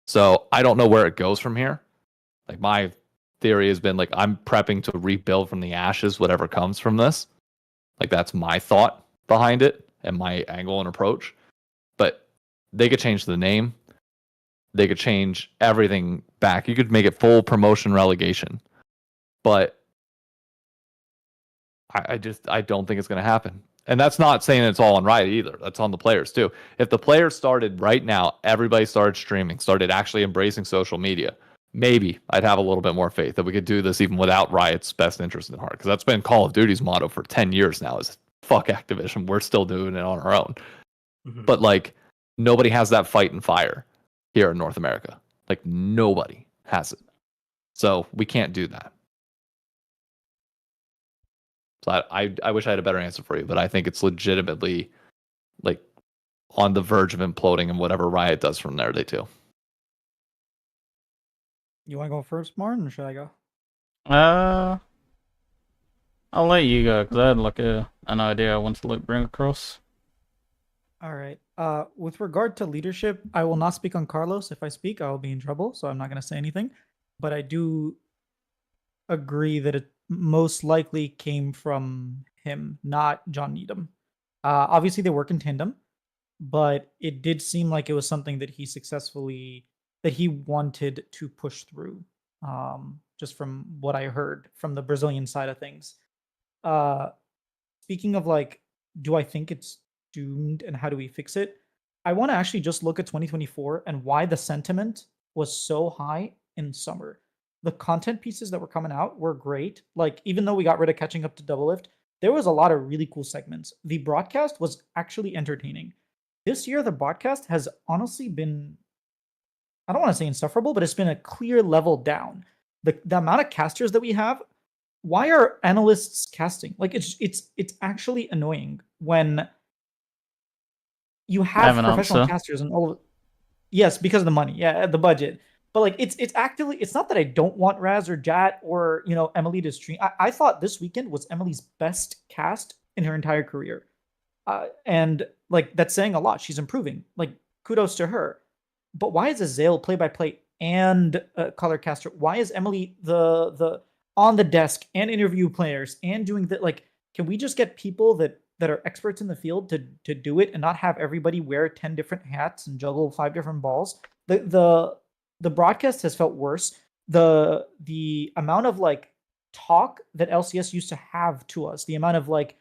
So I don't know where it goes from here. Like my theory has been like I'm prepping to rebuild from the ashes whatever comes from this. Like that's my thought behind it and my angle and approach. But they could change the name. They could change everything back. You could make it full promotion relegation. But I don't think it's going to happen. And that's not saying it's all on Riot either. That's on the players too. If the players started right now, everybody started streaming, started actually embracing social media, maybe I'd have a little bit more faith that we could do this even without Riot's best interest in heart. Because that's been Call of Duty's motto for 10 years now is fuck Activision. We're still doing it on our own. Mm-hmm. But like nobody has that fight and fire here in North America. Like nobody has it. So we can't do that. So I wish I had a better answer for you, but I think it's legitimately like on the verge of imploding, and whatever Riot does from there, they do. You want to go first, Martin, or should I go? I'll let you go because I had like an idea I wanted to like bring across. All right. With regard to leadership, I will not speak on Carlos. If I speak, I will be in trouble, so I'm not going to say anything. But I do agree that it most likely came from him, not John Needham. Obviously, they work in tandem, but it did seem like it was something that he wanted to push through. Just from what I heard from the Brazilian side of things. Uh, Speaking of like, do I think it's doomed and how do we fix it? I want to actually just look at 2024 and why the sentiment was so high in summer. The content pieces that were coming out were great. Like, even though we got rid of catching up to Double Lift, there was a lot of really cool segments. The broadcast was actually entertaining. This year, the broadcast has honestly been, I don't want to say insufferable, but it's been a clear level down. The amount of casters that we have, why are analysts casting? Like, it's actually annoying when you I have have an professional answer. casters and all of, yes, because of the money, yeah, the budget. But like, it's actively, it's not that I don't want Raz or Jat or Emily to stream. I thought this weekend was Emily's best cast in her entire career, and like that's saying a lot. She's improving. Like, kudos to her. But why is Azale play by play and color caster? Why is Emily the on the desk and interview players and doing that? Like, can we just get people that are experts in the field to do it and not have everybody wear 10 different hats and juggle 5 different balls? The broadcast has felt worse. The amount of like talk that LCS used to have to us, the amount of like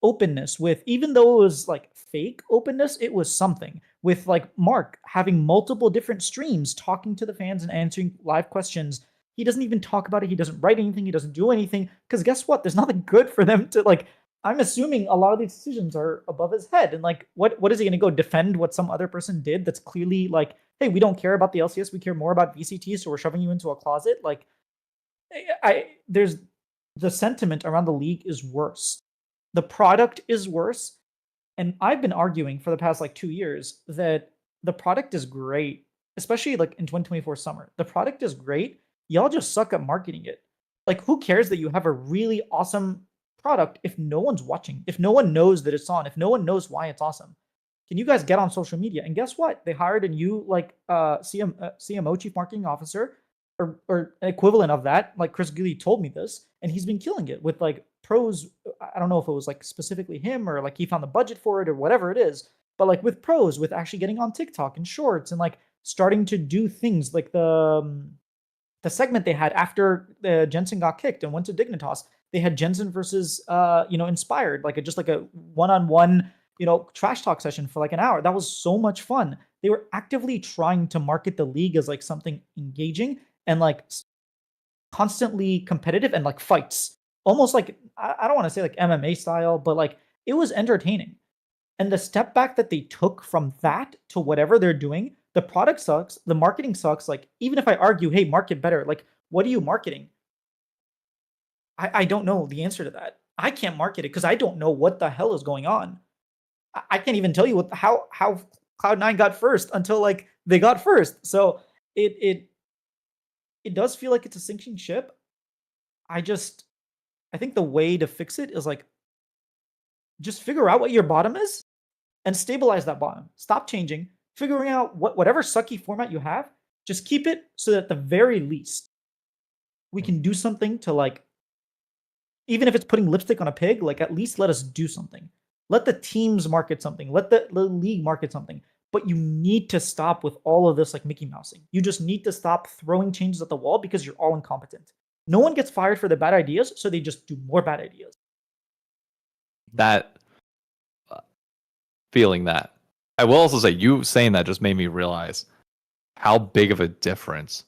openness with, even though it was like fake openness, it was something with like Mark having multiple different streams talking to the fans and answering live questions. He doesn't even talk about it. He doesn't write anything. He doesn't do anything because guess what? There's nothing good for them to like. I'm assuming a lot of these decisions are above his head. And like, what is he going to go defend what some other person did that's clearly like, hey, we don't care about the LCS. We care more about VCT. So we're shoving you into a closet. Like, there's the sentiment around the league is worse. The product is worse. And I've been arguing for the past like 2 years that the product is great, especially like in 2024 summer. The product is great. Y'all just suck at marketing it. Like, who cares that you have a really awesome product if no one's watching, if no one knows that it's on, if no one knows why it's awesome? Can you guys get on social media? And guess what? They hired a new like CMO, Chief Marketing Officer, or equivalent of that. Like, Chris Gilly told me this, and he's been killing it with like pros. I don't know if it was like specifically him or like he found the budget for it or whatever it is, but like with pros, with actually getting on TikTok and shorts and like starting to do things like the segment they had after Jensen got kicked and went to Dignitas. They had Jensen versus Inspired, like just like a one-on-one trash talk session for like an hour. That was so much fun. They were actively trying to market the league as like something engaging and like constantly competitive and like fights, almost like I don't want to say like MMA style, but like it was entertaining. And the step back that they took from that to whatever they're doing, the product sucks, the marketing sucks. Like, even if I argue, hey, market better, like, what are you marketing? I don't know the answer to that. I can't market it because I don't know what the hell is going on. I can't even tell you how Cloud9 got first until like they got first. So it does feel like it's a sinking ship. I think the way to fix it is like just figure out what your bottom is and stabilize that bottom. Stop changing, figuring out whatever sucky format you have, just keep it so that at the very least we can do something to like, even if it's putting lipstick on a pig, like at least let us do something. Let the teams market something. Let the league market something. But you need to stop with all of this like Mickey Mousing. You just need to stop throwing changes at the wall because you're all incompetent. No one gets fired for the bad ideas, so they just do more bad ideas. That feeling that. I will also say, you saying that just made me realize how big of a difference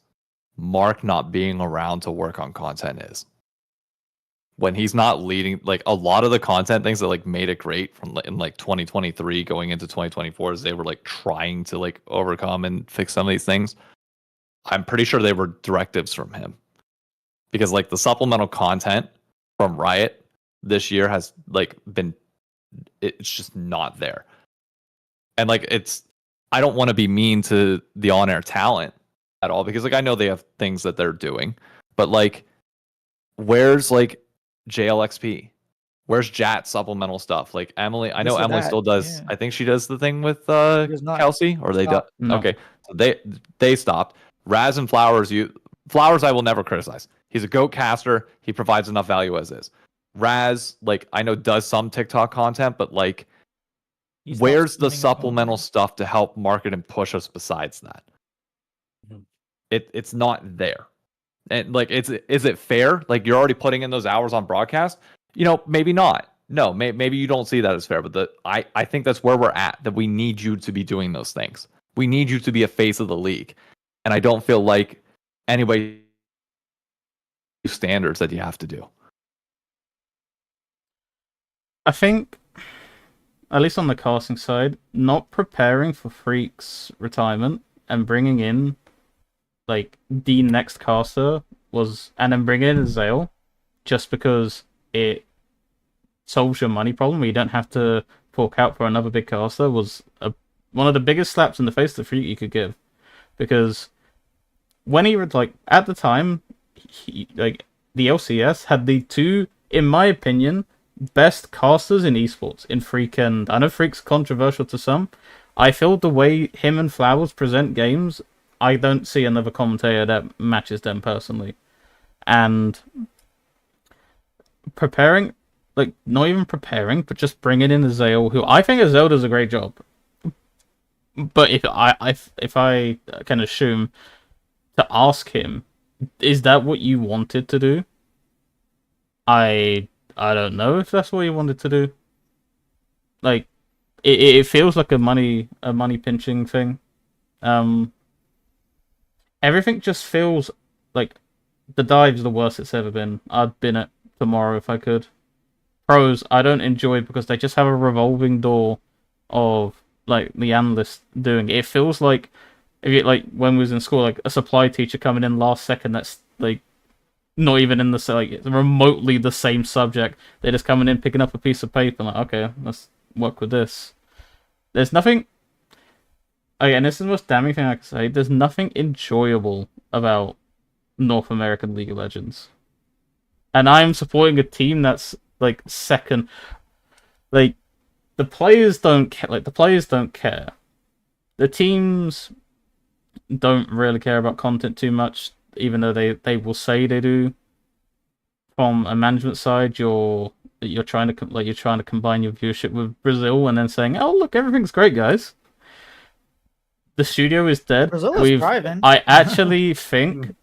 Mark not being around to work on content is. When he's not leading, like a lot of the content things that like made it great from in like 2023 going into 2024 is they were like trying to like overcome and fix some of these things. I'm pretty sure they were directives from him, because like the supplemental content from Riot this year has like been, it's just not there. And like I don't want to be mean to the on-air talent at all, because like I know they have things that they're doing, but like where's like JLXP? Where's Jat supplemental stuff? Like Emily, I know This or Emily that, still does. yeah. I think she does the thing with does not. Kelsey, or they do. Stopped. No. Okay, so they stopped. Raz and Flowers, Flowers, I will never criticize. He's a GOAT caster. He provides enough value as is. Raz, like I know, does some TikTok content, but like, He's not where's the streaming at home, supplemental right? stuff to help market and push us besides that? Mhm. It's not there. And like, is it fair? Like you're already putting in those hours on broadcast. Maybe not. No, maybe you don't see that as fair. But I think that's where we're at. That we need you to be doing those things. We need you to be a face of the league. And I don't feel like anybody standards that you have to do. I think, at least on the casting side, not preparing for Freak's retirement and bringing in like the next caster and then bringing in Zale just because it solves your money problem where you don't have to fork out for another big caster was one of the biggest slaps in the face to Freak you could give. Because when he was like, at the time, the LCS had the two, in my opinion, best casters in esports in Freak, and I know Freak's controversial to some. I feel the way him and Flowers present games, I don't see another commentator that matches them personally. And preparing, like not even preparing, but just bringing in Azale, who I think Azale does a great job. But if I can assume to ask him, is that what you wanted to do? I don't know if that's what you wanted to do. Like, it feels like a money pinching thing. Everything just feels like the dive's the worst it's ever been. I'd bin it tomorrow if I could. Pros, I don't enjoy because they just have a revolving door of like the analysts doing it. It feels like like when we was in school, like a supply teacher coming in last second. That's like not even in the like remotely the same subject. They're just coming in, picking up a piece of paper, and like, okay, let's work with this. There's nothing. And this is the most damning thing I can say. There's nothing enjoyable about North American League of Legends, and I'm supporting a team that's like second. Like the players don't care. Like the players don't care. The teams don't really care about content too much, even though they will say they do. From a management side, you're trying to combine your viewership with Brazil, and then saying, "Oh, look, everything's great, guys." The studio is dead. Brazil is thriving. I actually think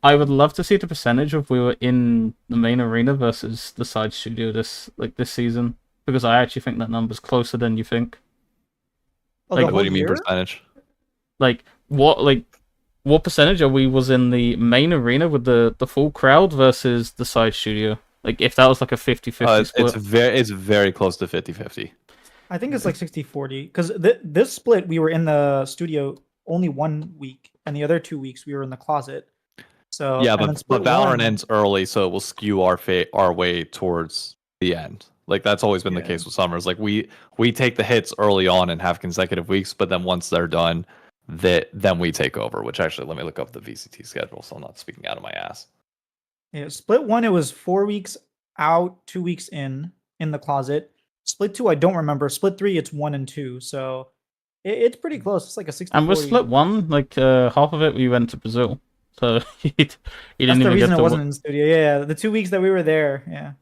I would love to see the percentage if we were in the main arena versus the side studio this season, because I actually think that number's closer than you think. Oh, like, the What do whole you mean year? percentage? Like what percentage are we was in the main arena with the full crowd versus the side studio? Like if that was like a 50-50 split. It's very close to 50-50. I think it's like 60-40 because this split we were in the studio only 1 week, and the other 2 weeks we were in the closet. So Yeah, and then but split Valorant one- ends early, so it will skew our way towards the end. Like that's always been the Yeah. case with summers. Like we take the hits early on and have consecutive weeks, but then once they're done, then we take over. Which actually, let me look up the VCT schedule, so I'm not speaking out of my ass. Yeah, split one, it was 4 weeks out, 2 weeks in the closet. Split two, I don't remember. Split three, it's 1 and 2. So it's pretty close. It's like a 60. And with split one, like half of it we went to Brazil. So you didn't That's even the get reason to it wasn't in the studio. Yeah, the 2 weeks that we were there. Yeah.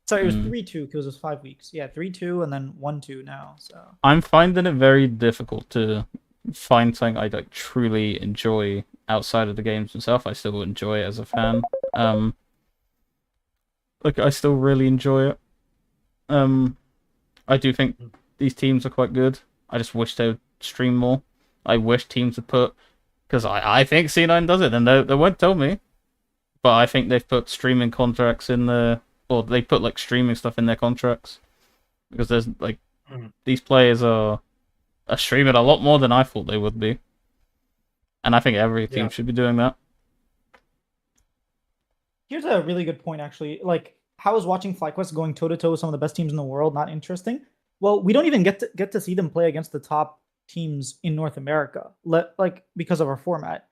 Sorry, it was Mm. 3-2 because it was 5 weeks. Yeah, 3-2 and then 1-2 now. So I'm finding it very difficult to find something I like truly enjoy outside of the games themselves. I still enjoy it as a fan. Like I still really enjoy it. I do think these teams are quite good. I just wish they would stream more. I wish teams would put, because I think C9 does it, and they won't tell me. But I think they've put streaming contracts in the, or they put like streaming stuff in their contracts, because there's like these players are streaming a lot more than I thought they would be, and I think every team should be doing that. here's a really good point, actually. Like, how is watching FlyQuest going toe to toe with some of the best teams in the world not interesting? Well, we don't even get to see them play against the top teams in North America, like because of our format.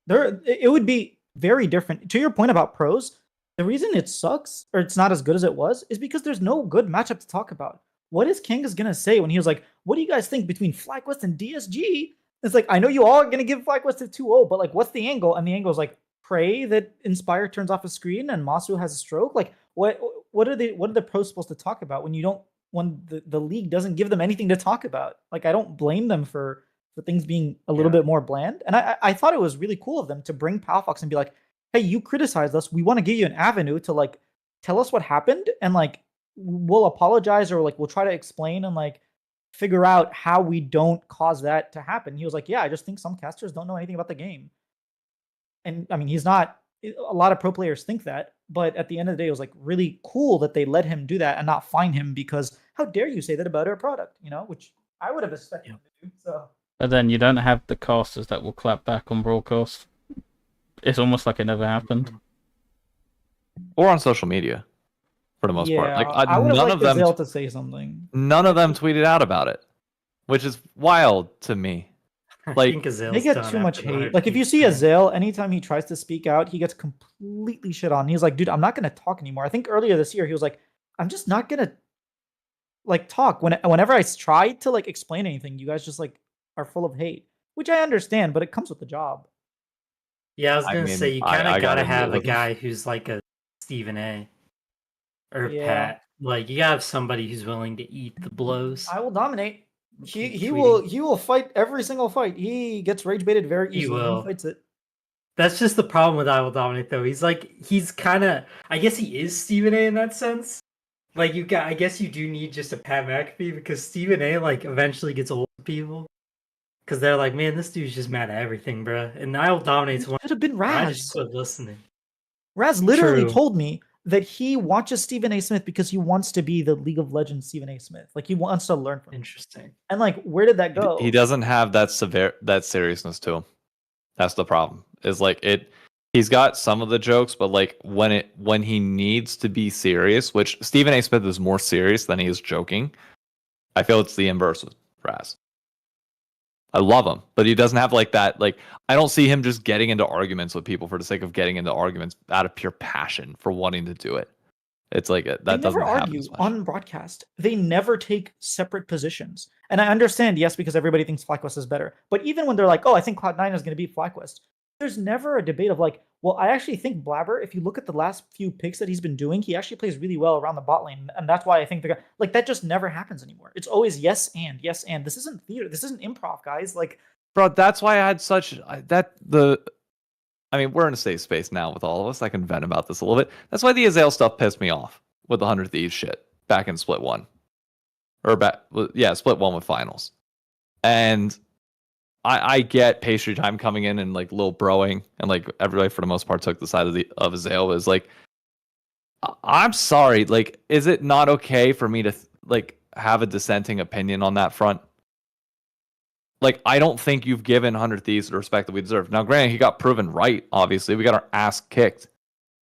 It would be very different. To your point about pros, The reason it sucks or it's not as good as it was is because there's no good matchup to talk about. What is Kangas gonna say when he was like, "What do you guys think between FlyQuest and DSG?" It's like, I know you all are gonna give FlyQuest a 2-0, but like, what's the angle? And the angle is like, pray that Inspire turns off a screen and Masu has a stroke. Like, what are the pros supposed to talk about when the league doesn't give them anything to talk about? Like, I don't blame them for things being a little bit more bland. And I thought it was really cool of them to bring Palfox and be like, hey, you criticized us. We want to give you an avenue to like tell us what happened, and like we'll apologize, or like we'll try to explain and like figure out how we don't cause that to happen. He was like, yeah, I just think some casters don't know anything about the game. And I mean, he's not, a lot of pro players think that, but at the end of the day, it was like really cool that they let him do that and not fine him, because how dare you say that about our product, you know, which I would have expected him to do. So. But then you don't have the casters that will clap back on broadcast. It's almost like it never happened. Or on social media, for the most part. Like I would have none liked of them Gazelle to say something. None of them tweeted out about it, which is wild to me. Like they get too much hate. Like if you see Azale, anytime he tries to speak out, he gets completely shit on. He's like, dude, I'm not gonna talk anymore. I think earlier this year he was like, I'm just not gonna like talk. Whenever I try to like explain anything, you guys just like are full of hate, which I understand, but it comes with the job. Yeah, I was gonna say you kind of gotta have a guy who's like a Stephen A. or Pat. Like you gotta have somebody who's willing to eat the blows. I will dominate. He will fight every single fight. He gets rage baited very easily. He fights it. That's just the problem with I will dominate though. He's kind of, I guess he is Stephen A in that sense. Like I guess you do need just a Pat McAfee, because Stephen A like eventually gets old to people. Because they're like, man, this dude's just mad at everything, bruh. And I will dominate's one. Could have been Raz. I just quit listening. Raz literally told me that he watches Stephen A. Smith because he wants to be the League of Legends Stephen A. Smith. Like he wants to learn from him. Interesting. And like, where did that go? He doesn't have that seriousness to him. That's the problem. Is like he's got some of the jokes, but like when he needs to be serious, which Stephen A. Smith is more serious than he is joking, I feel it's the inverse with Raz. I love him, but he doesn't have like that. Like I don't see him just getting into arguments with people for the sake of getting into arguments out of pure passion for wanting to do it. It's like that doesn't happen. They never argue on broadcast. They never take separate positions. And I understand, yes, because everybody thinks FlyQuest is better. But even when they're like, oh, I think Cloud9 is going to beat FlyQuest, there's never a debate of like, well, I actually think Blabber, if you look at the last few picks that he's been doing, he actually plays really well around the bot lane. And that's why I think they're like, that just never happens anymore. It's always yes and. This isn't theater. This isn't improv, guys. Like, bro, that's why I had such I mean, we're in a safe space now with all of us. I can vent about this a little bit. That's why the Azale stuff pissed me off with the 100 Thieves shit back in Split 1. Split 1 with finals. And I get pastry time coming in and like little broing, and like everybody for the most part took the side of Azale. Is like, I'm sorry, like, is it not okay for me to like have a dissenting opinion on that front? Like, I don't think you've given 100 Thieves the respect that we deserve. Now, granted, he got proven right. Obviously, we got our ass kicked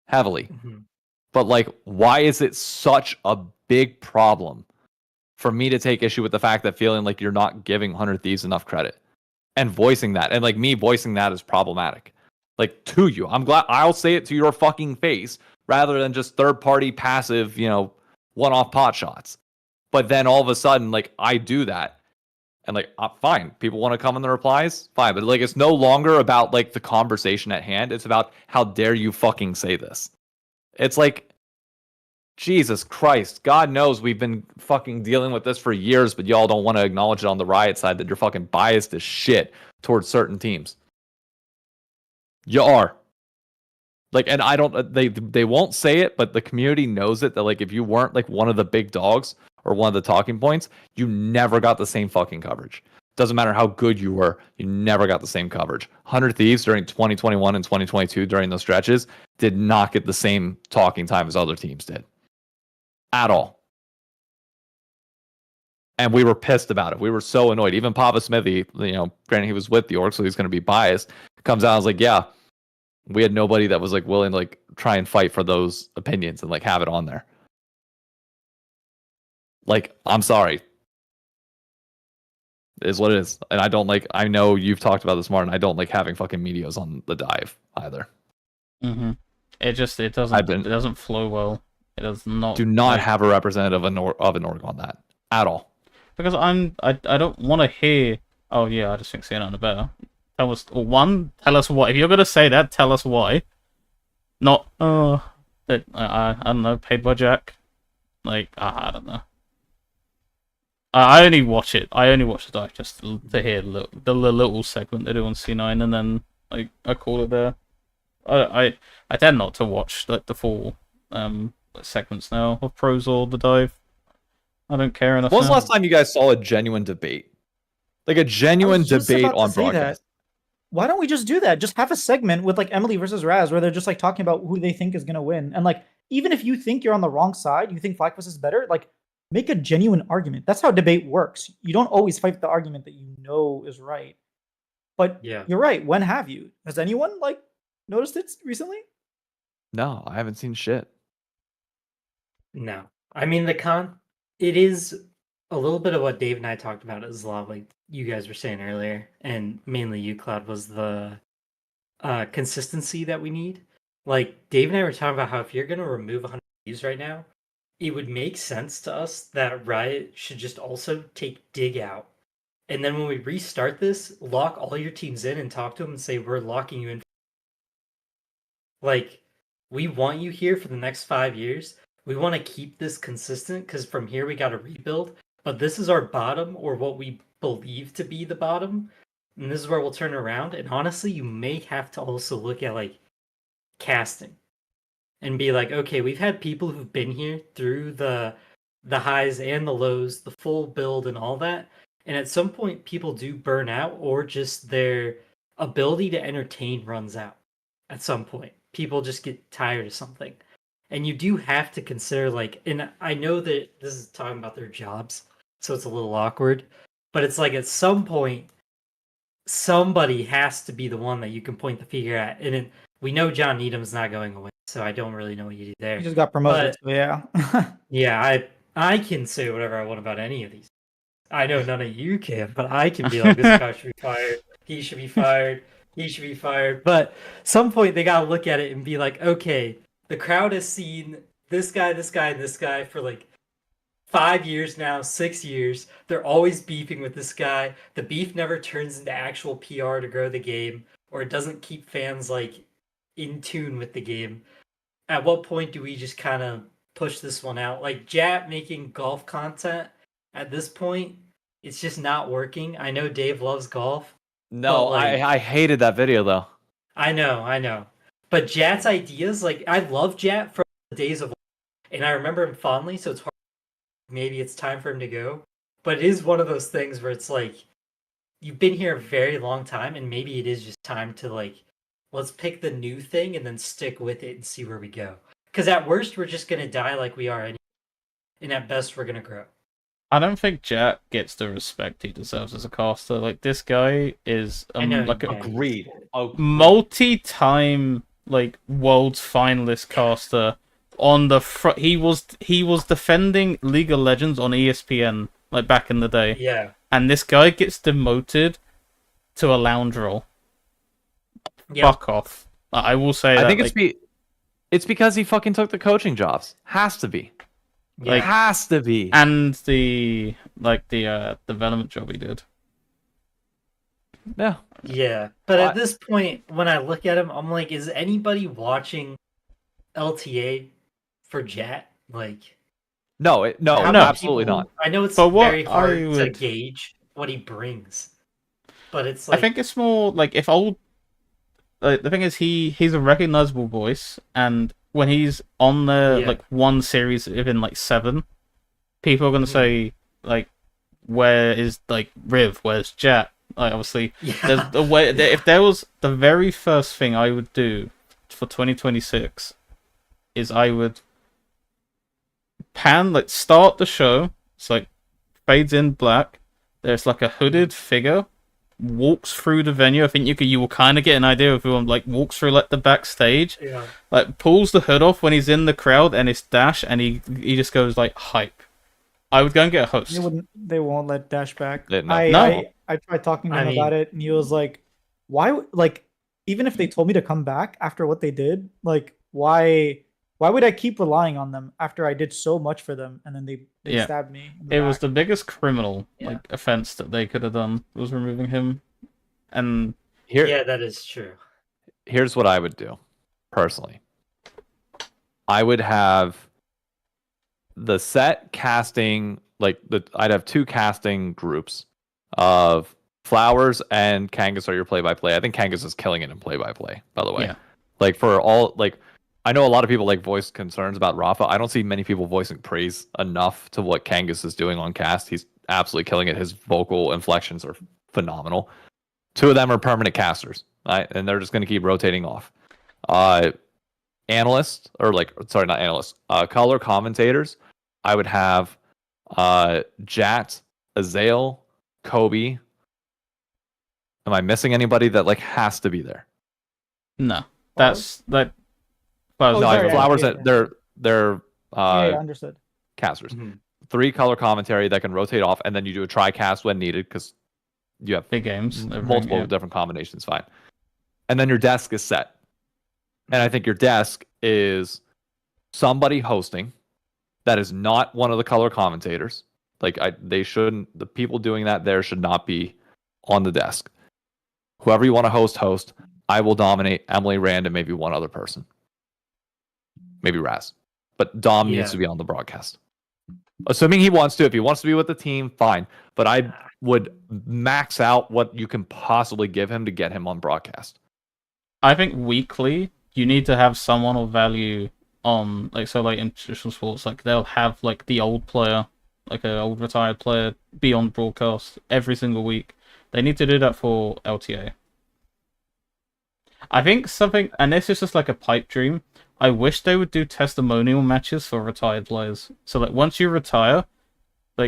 heavily. Mm-hmm. But like, why is it such a big problem for me to take issue with the fact that feeling like you're not giving 100 Thieves enough credit? And voicing that, and like me voicing that is problematic. Like to you, I'm glad I'll say it to your fucking face rather than just third-party passive, one-off pot shots. But then all of a sudden, like I do that, and like fine, people want to come in the replies, fine. But like it's no longer about like the conversation at hand. It's about how dare you fucking say this. It's like, Jesus Christ, God knows we've been fucking dealing with this for years, but y'all don't want to acknowledge it on the Riot side that you're fucking biased as shit towards certain teams. You are. Like, and I don't, they won't say it, but the community knows it, that like if you weren't like one of the big dogs or one of the talking points, you never got the same fucking coverage. Doesn't matter how good you were, you never got the same coverage. 100 Thieves during 2021 and 2022 during those stretches did not get the same talking time as other teams did. At all. And we were pissed about it. We were so annoyed. Even Papa Smithy, granted he was with the org, so he's going to be biased, comes out and was like, yeah, we had nobody that was like willing to like try and fight for those opinions and like have it on there. Like, I'm sorry. It is what it is. And I know you've talked about this more, and I don't like having fucking medios on the dive either. Mm-hmm. It doesn't flow well. It does not. Do not have a representative of an org on that at all. Because I don't want to hear. Oh yeah, I just think CNN are better. Tell us tell us why. If you're gonna say that, tell us why. Not that I don't know, paid by Jack. Like I don't know. I only watch it. I only watch the dive just to hear the little segment they do on C9, and then like I call it there. I tend not to watch like the full segments now of pros or the dive. I don't care enough. When was the now. last time you guys saw a genuine debate? Like a genuine debate on broadcast? Why don't we just do that? Just have a segment with like Emily versus Raz where they're just like talking about who they think is gonna win. And like even if you think you're on the wrong side, you think FlyQuest is better, like make a genuine argument. That's how debate works. You don't always fight the argument that you know is right. But Yeah. you're right. When have you? Has anyone like noticed it recently? No, I haven't seen shit. No. I mean, it is a little bit of what Dave and I talked about as a lot like you guys were saying earlier, and mainly you, Cloud, was the consistency that we need. Like, Dave and I were talking about how if you're going to remove 100 views right now, it would make sense to us that Riot should just also take Dig out. And then when we restart this, lock all your teams in and talk to them and say, we're locking you in. Like, we want you here for the next 5 years. We want to keep this consistent because from here we got to rebuild. But this is our bottom, or what we believe to be the bottom. And this is where we'll turn around. And honestly, you may have to also look at like casting and be like, okay, we've had people who've been here through the highs and the lows, the full build and all that. And at some point, people do burn out, or just their ability to entertain runs out. At some point, people just get tired of something. And you do have to consider, like, and I know that this is talking about their jobs, so it's a little awkward, but it's like at some point, somebody has to be the one that you can point the finger at. And we know John Needham's not going away, so I don't really know what you do there. He just got promoted, so yeah. Yeah, I can say whatever I want about any of these. I know none of you can, but I can be like, this guy should be fired, he should be fired, he should be fired. But some point they gotta look at it and be like, okay, the crowd has seen this guy, and this guy for like 5 years now, 6 years. They're always beefing with this guy. The beef never turns into actual PR to grow the game, or it doesn't keep fans like in tune with the game. At what point do we just kind of push this one out? Like Jat making golf content at this point, it's just not working. I know Dave loves golf. No, like, I hated that video though. I know. But Jat's ideas, like I love Jat from the days of, and I remember him fondly, so it's hard. Maybe it's time for him to go. But it is one of those things where it's like, you've been here a very long time, and maybe it is just time to like, let's pick the new thing and then stick with it and see where we go. Because at worst, we're just going to die like we are anyway. And at best, we're going to grow. I don't think Jack gets the respect he deserves as a caster. Like, this guy is like agreed. Multi-time like world's finalist caster on the front. He was defending League of Legends on ESPN like back in the day. Yeah. And this guy gets demoted to a lounge role. Yep. Fuck off. I will say I that, think it's because he fucking took the coaching jobs. Has to be. Yeah. Like, has to be. And the development job he did. Yeah. Yeah. But at this point, when I look at him, I'm like, is anybody watching LTA for Jat? Like, no, absolutely not. I know it's very hard to gauge what he brings, but it's like, I think it's more like if old. Like, the thing is, he's a recognizable voice, and when he's on the like one series within like 7, people are gonna say like, "Where is like Riv? Where's Jat?" Like, obviously, there's the way. If there was the very first thing I would do for 2026 is I would start the show. It's like fades in black. There's like a hooded figure walks through the venue. I think you will kind of get an idea of who like walks through like the backstage. Yeah. Like pulls the hood off when he's in the crowd and it's Dash, and he just goes like hype. I would go and get a host. They won't let Dash back. No. I tried talking to him about it, and he was like, "Why? Like, even if they told me to come back after what they did, like, why would I keep relying on them after I did so much for them and then they Yeah. stabbed me in the It was back? the biggest criminal Yeah. offense that they could have done, was removing him. And Yeah, that is true. Here's what I would do, personally. I would have the set casting, I'd have 2 casting groups of Flowers and Kangas are your play-by-play. I think Kangas is killing it in play-by-play, by the way. Yeah. Like, for all, I know a lot of people voice concerns about Rafa. I don't see many people voicing praise enough to what Kangas is doing on cast. He's absolutely killing it. His vocal inflections are phenomenal. 2 of them are permanent casters, right? And they're just going to keep rotating off. Analysts, or sorry, not analysts, color commentators, I would have Jat, Azael, Kobe. Am I missing anybody that has to be there? no, that's like. Well, Oh, No, sorry, Flowers. yeah. They're Yeah, understood. casters. Mhm. 3 color commentary that can rotate off, and then you do a tri-cast when needed because you have big games, everything, multiple yeah. different combinations. Fine, and then your desk is set. And I think your desk is somebody hosting that is not one of the color commentators. They shouldn't. The people doing that there should not be on the desk. Whoever you want to host. I will dominate Emily, Rand, and maybe one other person. Maybe Raz. But Dom Yeah. needs to be on the broadcast. Assuming he wants to. If he wants to be with the team, fine. But I would max out what you can possibly give him to get him on broadcast. I think weekly you need to have someone of value on in traditional sports, they'll have the old player, an old retired player, be on broadcast every single week. They need to do that for LTA. I think something, and this is just a pipe dream, I wish they would do testimonial matches for retired players. So once you retire,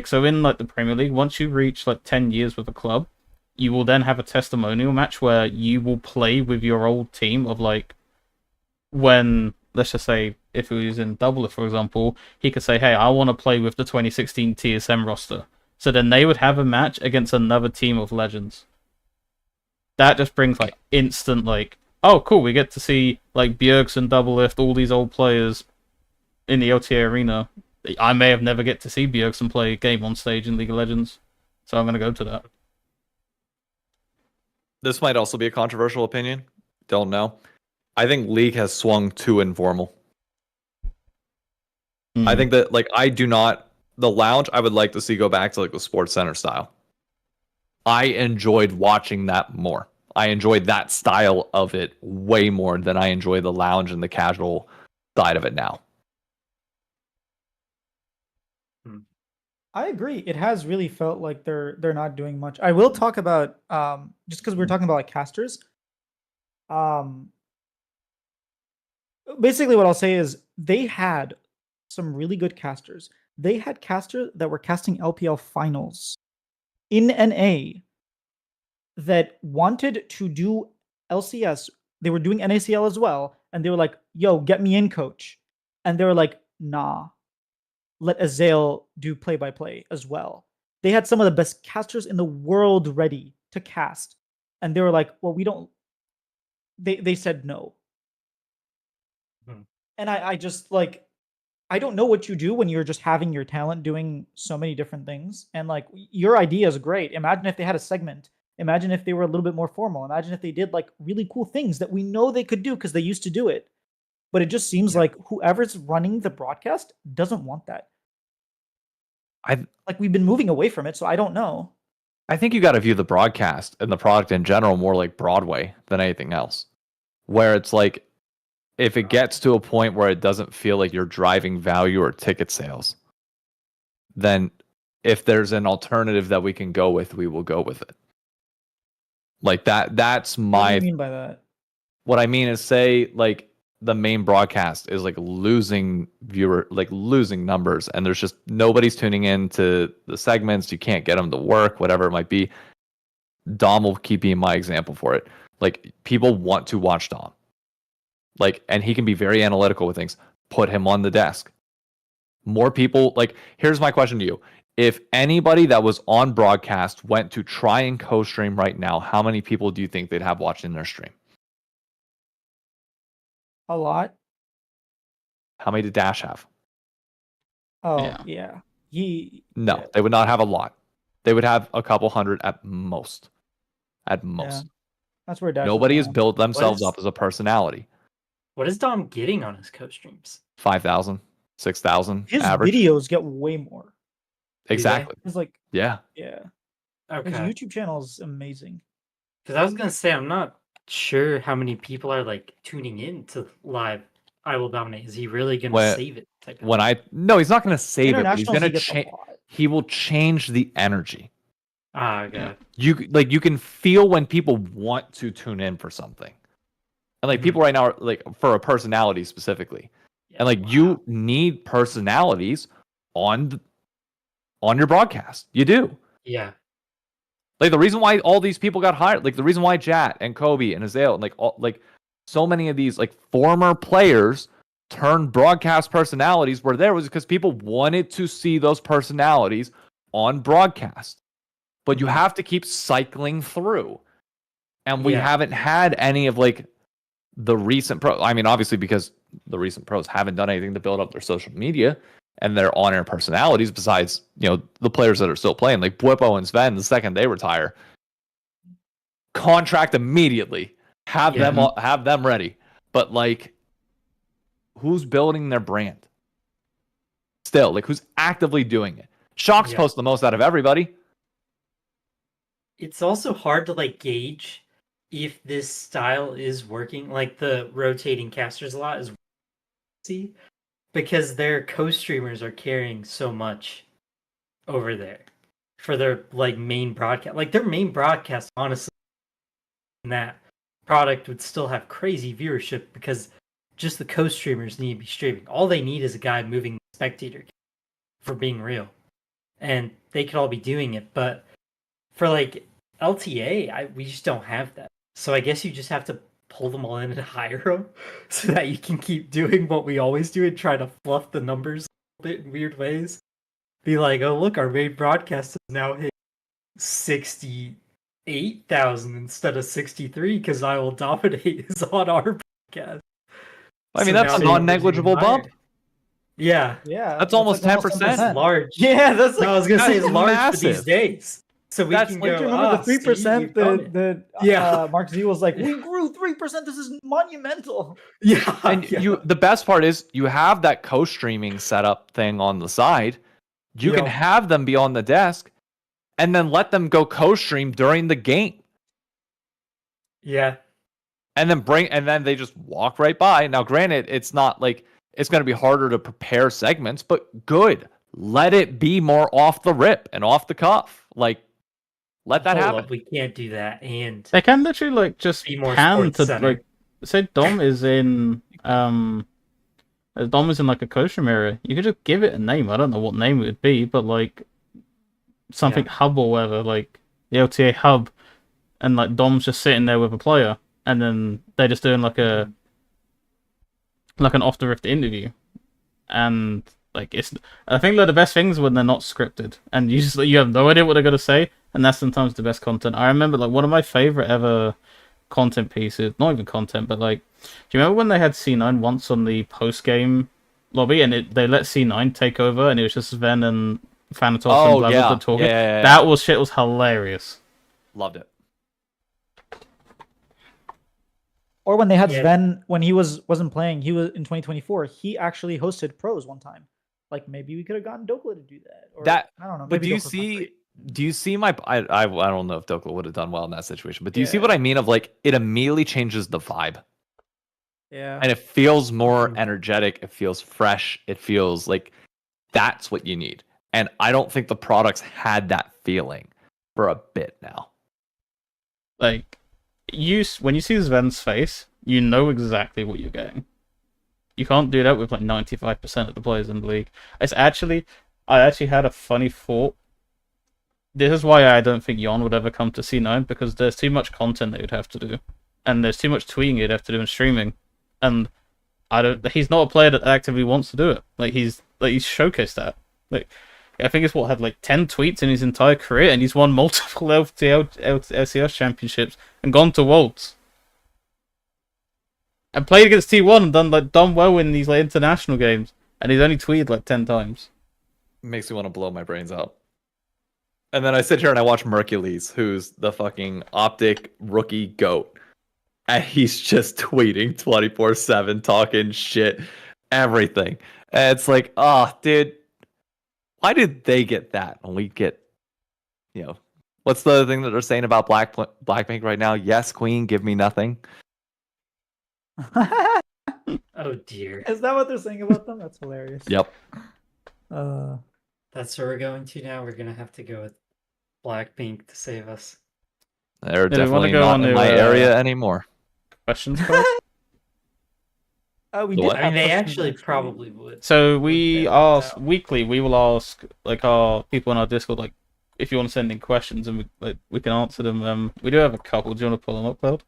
so in the Premier League, once you reach 10 years with a club, you will then have a testimonial match where you will play with your old team of when, let's just say, if he was in Doubler, for example, he could say, hey, I want to play with the 2016 TSM roster. So then they would have a match against another team of legends. That just brings instant oh cool, we get to see Bjergsen, Double Lift, all these old players in the LTA arena. I may have never get to see Bjergsen play a game on stage in League of Legends, so I'm going to go to that. This might also be a controversial opinion. Don't know. I think League has swung too informal. I think that I do not. The lounge I would like to see go back to the Sports Center style. I enjoyed watching that more. I enjoyed that style of it way more than I enjoy the lounge and the casual side of it now. I agree. It has really felt like they're not doing much. I will talk about just because we're talking about casters. Basically what I'll say is they had some really good casters. They had casters that were casting LPL finals in NA that wanted to do LCS. They were doing NACL as well, and they were like, yo, get me in, coach. And they were like, nah, let Azael do play-by-play as well. They had some of the best casters in the world ready to cast. And they were like, well, we don't... They said no. And I just I don't know what you do when you're just having your talent doing so many different things. And your idea is great. Imagine if they had a segment. Imagine if they were a little bit more formal. Imagine if they did really cool things that we know they could do because they used to do it. But it just seems like whoever's running the broadcast doesn't want that. We've been moving away from it, so I don't know. I think you got to view the broadcast and the product in general more like Broadway than anything else. Where it's if it gets to a point where it doesn't feel like you're driving value or ticket sales, then if there's an alternative that we can go with, we will go with it. That's my... What do you mean by that? What I mean is, say the main broadcast is losing losing numbers, and there's just nobody's tuning in to the segments. You can't get them to work, whatever it might be. Dom will keep being my example for it. People want to watch Dom. And he can be very analytical with things. Put him on the desk. More people, here's my question to you. If anybody that was on broadcast went to try and co-stream right now, how many people do you think they'd have watching their stream? A lot. How many did Dash have? Oh Yeah. yeah. He No, yeah, they would not have a lot. They would have a couple hundred at most. At most. that's where Dash Nobody is has now. built themselves is- up as a personality. What is Dom getting on his co-streams? 5,000, 6,000 His average. videos get way more. Exactly. It's like Yeah. yeah. Okay. His YouTube channel is amazing. Because I was gonna say I'm not sure how many people are like tuning in to live I Will Dominate. Is he really gonna When- save it? Type of When no, he's not going to save it. But he's Internationals, going he to gets a change. lot. He will change the energy. okay. You can feel when people want to tune in for something, and like people right now are like for a personality specifically, and like you need personalities on your broadcast. You do. Yeah. Like the reason why all these people got hired, like the reason why Jat and Kobe and Azale and like so many of these like former players turned broadcast personalities were there was because people wanted to see those personalities on broadcast. But you have to keep cycling through. And we haven't had any of like the recent pro. I mean, obviously because the recent pros haven't done anything to build up their social media and their on-air personalities besides, the players that are still playing, like Bwipo and Sven, the second they retire, contract immediately. Have them ready. But like, who's building their brand? Still, like who's actively doing it? Shock's post the most out of everybody. It's also hard to like gauge if this style is working. Like the rotating casters a lot is see because their co-streamers are carrying so much over there for their like main broadcast. Like their main broadcast, honestly, that product would still have crazy viewership because just the co-streamers need to be streaming. All they need is a guy moving the spectator for being real, and they could all be doing it. But for like LTA, we just don't have that. So I guess you just have to pull them all in and hire them so that you can keep doing what we always do and try to fluff the numbers a bit in weird ways. Be like, oh look, our main broadcast is now hit 68,000 instead of 63 because I Will Dominate is on our broadcast. I mean, So that's a now non-negligible bump. Yeah. That's almost 10%. That's large. Yeah, that's like I was gonna say it's large massive. for these days. So we That's can like, go. do you remember the 3% that Mark Z was like, we grew 3%. This is monumental. Yeah, And the best part is you have that co-streaming setup thing on the side. You can have them be on the desk, and then let them go co-stream during the game. Yeah. And then they just walk right by. Now, granted, it's not like it's going to be harder to prepare segments, but good. Let it be more off the rip and off the cuff. Like, let that happen. We can't do that. And they can literally like just be more pan sports to center. like say Dom is in like a co-stream area. You could just give it a name. I don't know what name it would be, but like something hub or whatever, like the LTA hub, and like Dom's just sitting there with a player, and then they're just doing like an off the rift interview, and like I think they're the best things when they're not scripted, and you have no idea what they're gonna say, and that's sometimes the best content. I remember like one of my favorite ever content pieces, not even content, but like, do you remember when they had C9 once on the post game lobby, and they let C9 take over, and it was just Sven and Thanatos and Blabber talking? That was hilarious. Loved it. Or when they had Sven, when he wasn't playing, he was in 2024. He actually hosted pros one time. Like maybe we could have gotten Dokla to do that. Or, I don't know. But do you see my? I don't know if Dokla would have done well in that situation. But do you see what I mean? Of like it immediately changes the vibe. Yeah. And it feels more energetic. It feels fresh. It feels like that's what you need. And I don't think the products had that feeling for a bit now. Like when you see Sven's face, you know exactly what you're getting. You can't do that with like 95% of the players in the league. I actually had a funny thought. This is why I don't think Yon would ever come to C9, because there's too much content that you'd have to do, and there's too much tweeting you'd have to do in streaming, and he's not a player that actively wants to do it. Like he's showcased that. Like I think it's had like 10 tweets in his entire career, and he's won multiple LCS championships and gone to Worlds. and played against T1 and done well in these like international games, and he's only tweeted like 10 times. Makes me want to blow my brains out. And then I sit here and I watch Mercules, who's the fucking Optic rookie GOAT. And he's just tweeting 24/7, talking shit, everything. And it's like, oh, dude, why did they get that and we get, what's the other thing that they're saying about Blackpink right now? Yes, Queen, give me nothing. Oh dear. Is that what they're saying about them? That's hilarious. Yep. That's where we're going to now. We're gonna have to go with Blackpink to save us. They're Do we wanna definitely go not on in to, my area anymore. Questions, Carl? We The did what? I mean, have they questions, actually probably would. So we Would they ask out? weekly. We will ask like our people in our Discord, like if you want to send in questions, and we can answer them. We do have a couple. Do you want to pull them up, Cloud?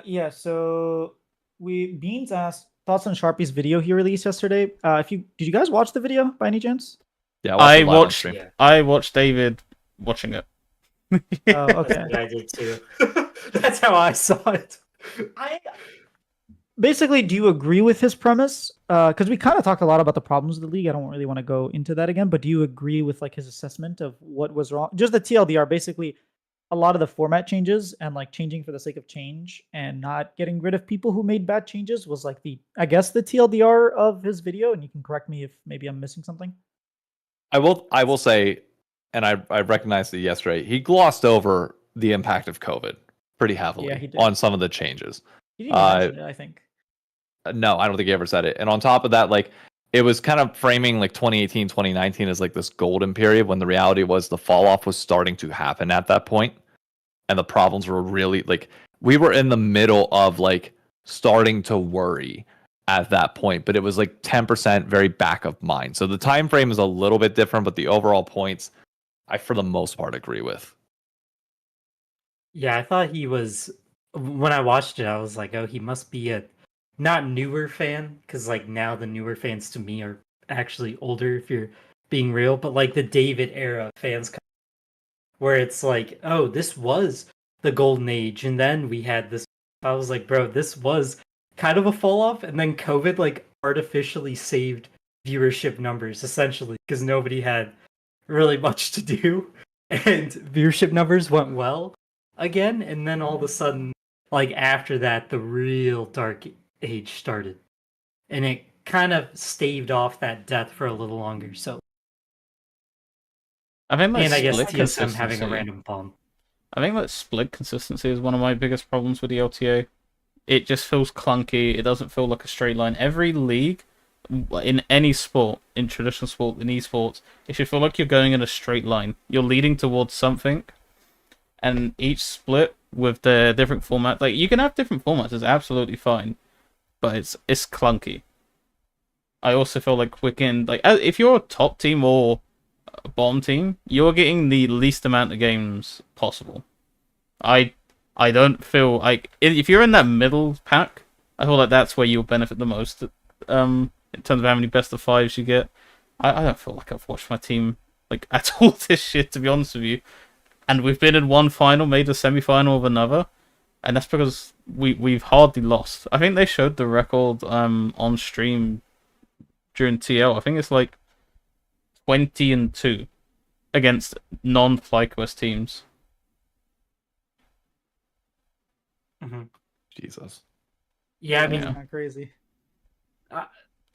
Yeah. So Beans asked thoughts on Sharpie's video he released yesterday. Did you guys watch the video by any chance? Yeah, I it live on watched. stream. Yeah. I watched David watching it. Oh, That's okay. what I did too. That's how I saw it. Basically, do you agree with his premise? Because we kind of talked a lot about the problems of the league. I don't really want to go into that again, but do you agree with like his assessment of what was wrong? Just the TLDR, basically, a lot of the format changes and like changing for the sake of change and not getting rid of people who made bad changes was like the TLDR of his video. And you can correct me if maybe I'm missing something. I will say, and I recognized it yesterday, he glossed over the impact of COVID pretty heavily he did. on some of the changes. He didn't even mention it, I think. No, I don't think he ever said it. And on top of that, like, it was kind of framing like 2018, 2019 as like this golden period when the reality was the fall off was starting to happen at that point. And the problems were really like, we were in the middle of like starting to worry at that point, but it was like 10% very back of mind. So the time frame is a little bit different, but the overall points, I for the most part agree with. Yeah, I thought he was. When I watched it, I was like, oh, he must be a not newer fan, because like now the newer fans to me are actually older if you're being real, but like the David era fans, where it's like, oh, this was the golden age, and then we had this. I was like, bro, this was kind of a fall off, and then COVID like artificially saved viewership numbers essentially because nobody had really much to do, and viewership numbers went well again, and then all of a sudden, like after that, the real dark age started, and it kind of staved off that death for a little longer. So, I think and I guess split TSM having a consistency- random bomb. I think that split consistency is one of my biggest problems with the LTA. It just feels clunky. It doesn't feel like a straight line. Every league, in any sport, in traditional sport, in esports, it should feel like you're going in a straight line. You're leading towards something, and each split with the different format, like you can have different formats, it's absolutely fine, but it's clunky. I also feel like if you're a top team or a bottom team, you're getting the least amount of games possible. I don't feel like if you're in that middle pack, I feel like that's where you'll benefit the most. In terms of how many best of fives you get, I don't feel like I've watched my team like at all this year, to be honest with you. And we've been in one final, made a semi-final of another, and that's because we've hardly lost. I think they showed the record on stream during TL. I think it's like 20-2 against non-FlyQuest teams. Mm-hmm. Jesus. Yeah, I mean, Yeah. Kind of crazy.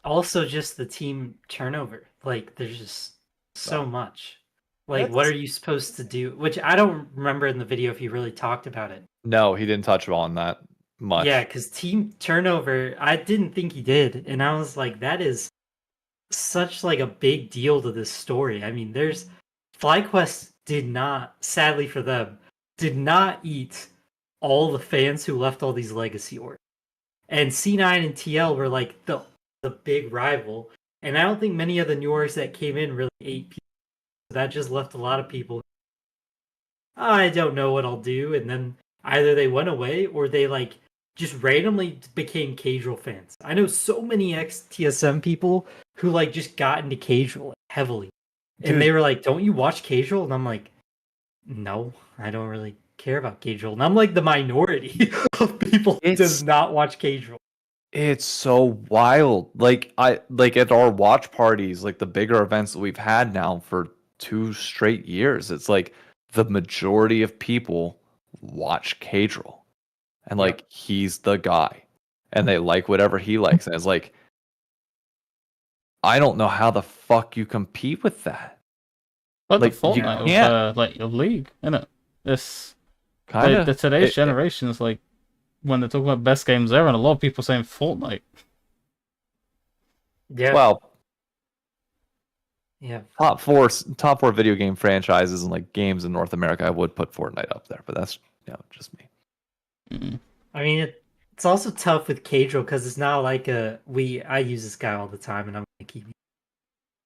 also just the team turnover. Like, there's just so much. Like, what That's- are you supposed to do? Which I don't remember in the video if he really talked about it. No, he didn't touch on that much. Yeah, because team turnover, I didn't think he did, and I was like, that is such like a big deal to this story. I mean, there's FlyQuest did not, sadly for them, did not eat all the fans who left all these legacy orgs, and C9 and TL were like the big rival, and I don't think many of the new orgs that came in really ate people. That just left a lot of people. I don't know what I'll do, and then either they went away or they like just randomly became casual fans. I know so many ex-TSM people who like just got into casual like, heavily. And Dude. they were like, "Don't you watch casual?" And I'm like, "No, I don't really care about casual, and I'm like the minority of people who does not watch casual. It's so wild. Like at our watch parties, like the bigger events that we've had now for 2 straight years, it's like the majority of people watch Cadril. And like he's the guy. And they like whatever he likes. And it's like I don't know how the fuck you compete with that. But like, the format of like your league, innit? This kind of today's generation is like when they're talking about best games ever, and a lot of people saying Fortnite. Yeah. Well, yeah. top four video game franchises and like games in North America, I would put Fortnite up there, but that's just me. Mm-hmm. I mean, it's also tough with casual because it's not like I use this guy all the time, and I'm gonna keep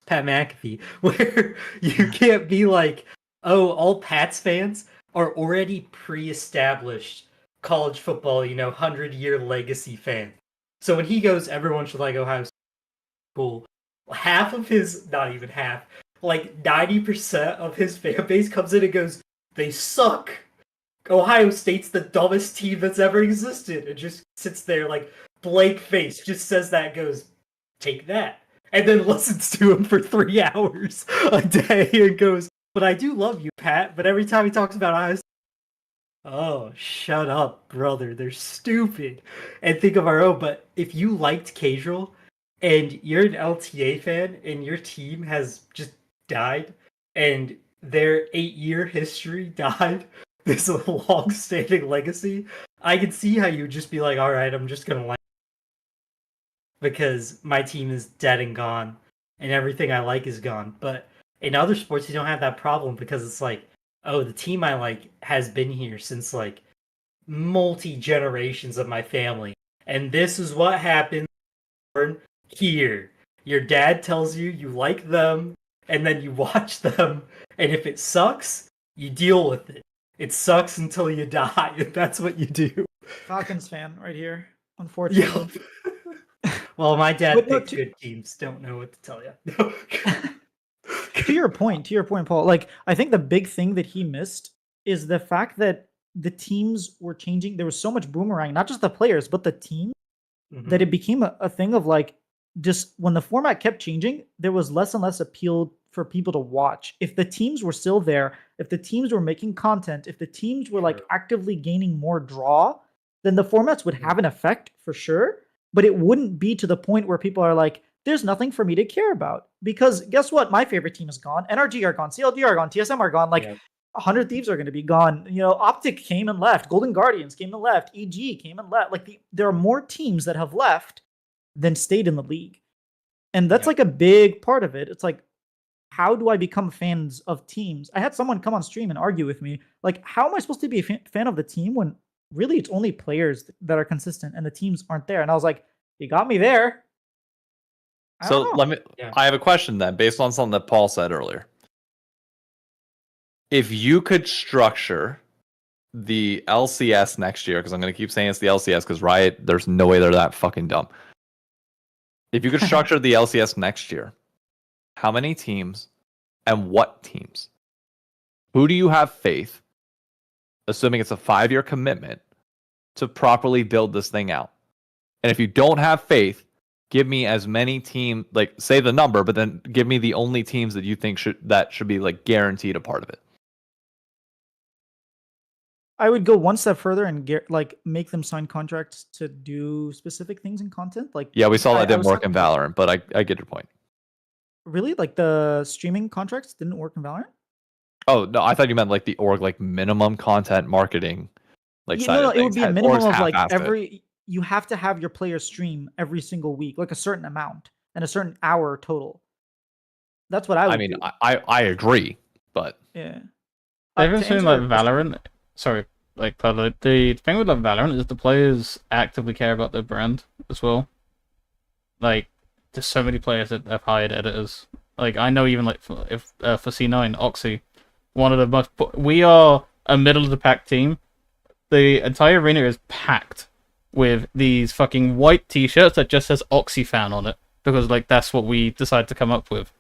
Pat McAfee, where you can't be like, oh, all Pats fans are already pre-established college football, 100-year legacy fan. So when he goes, everyone should like Ohio State. Cool. Half of his, not even half, like 90% of his fan base comes in and goes, they suck. Ohio State's the dumbest team that's ever existed. And just sits there like blank face, just says that, goes, take that. And then listens to him for 3 hours a day and goes, but I do love you, Pat. But every time he talks about Ohio State, oh, shut up, brother. They're stupid. And think of our own. But if you liked casual and you're an LTA fan and your team has just died and their 8-year history died, this long-standing legacy, I can see how you would just be like, all right, I'm just going to like because my team is dead and gone and everything I like is gone. But in other sports, you don't have that problem because it's like, oh, the team I like has been here since like multi-generations of my family. And this is what happens here. Your dad tells you you like them, and then you watch them, and if it sucks, you deal with it. It sucks until you die, and that's what you do. Falcons fan right here, unfortunately. Well, my dad picks good teams. Don't know what to tell you. To your point, Paul, like I think the big thing that he missed is the fact that the teams were changing. There was so much boomerang, not just the players, but the team, that it became a thing of like, just when the format kept changing, there was less and less appeal for people to watch. If the teams were still there, if the teams were making content, if the teams were like actively gaining more draw, then the formats would have an effect for sure, but it wouldn't be to the point where people are like, there's nothing for me to care about. Because guess what? My favorite team is gone. NRG are gone. CLG are gone. TSM are gone. Like 100 Thieves are going to be gone. Optic came and left. Golden Guardians came and left. EG came and left. Like there are more teams that have left than stayed in the league. And that's like a big part of it. It's like, how do I become fans of teams? I had someone come on stream and argue with me. Like, how am I supposed to be a fan of the team when really it's only players that are consistent and the teams aren't there? And I was like, you got me there. So I have a question then, based on something that Paul said earlier. If you could structure the LCS next year, because I'm going to keep saying it's the LCS because Riot, there's no way they're that fucking dumb. If you could structure the LCS next year, how many teams and what teams? Who do you have faith, assuming it's a 5-year commitment, to properly build this thing out? And if you don't have faith, give me as many teams, like say the number, but then give me the only teams that you think should be like guaranteed a part of it. I would go one step further and make them sign contracts to do specific things in content. Like we saw that didn't work in Valorant, but I get your point. Really? Like the streaming contracts didn't work in Valorant? Oh no, I thought you meant like the org, like minimum content marketing, like side of things. It would be a minimum of like you have to have your players stream every single week, like a certain amount and a certain hour total. That's what I would do. I agree, but yeah. I've seen like Valorant. Sorry, like the thing with like Valorant is the players actively care about their brand as well. Like, there's so many players that have hired editors. Like, I know even like for C9, Oxy, one of the most. We are a middle of the pack team. The entire arena is packed with these fucking white t-shirts that just says Oxy fan on it because like that's what we decided to come up with.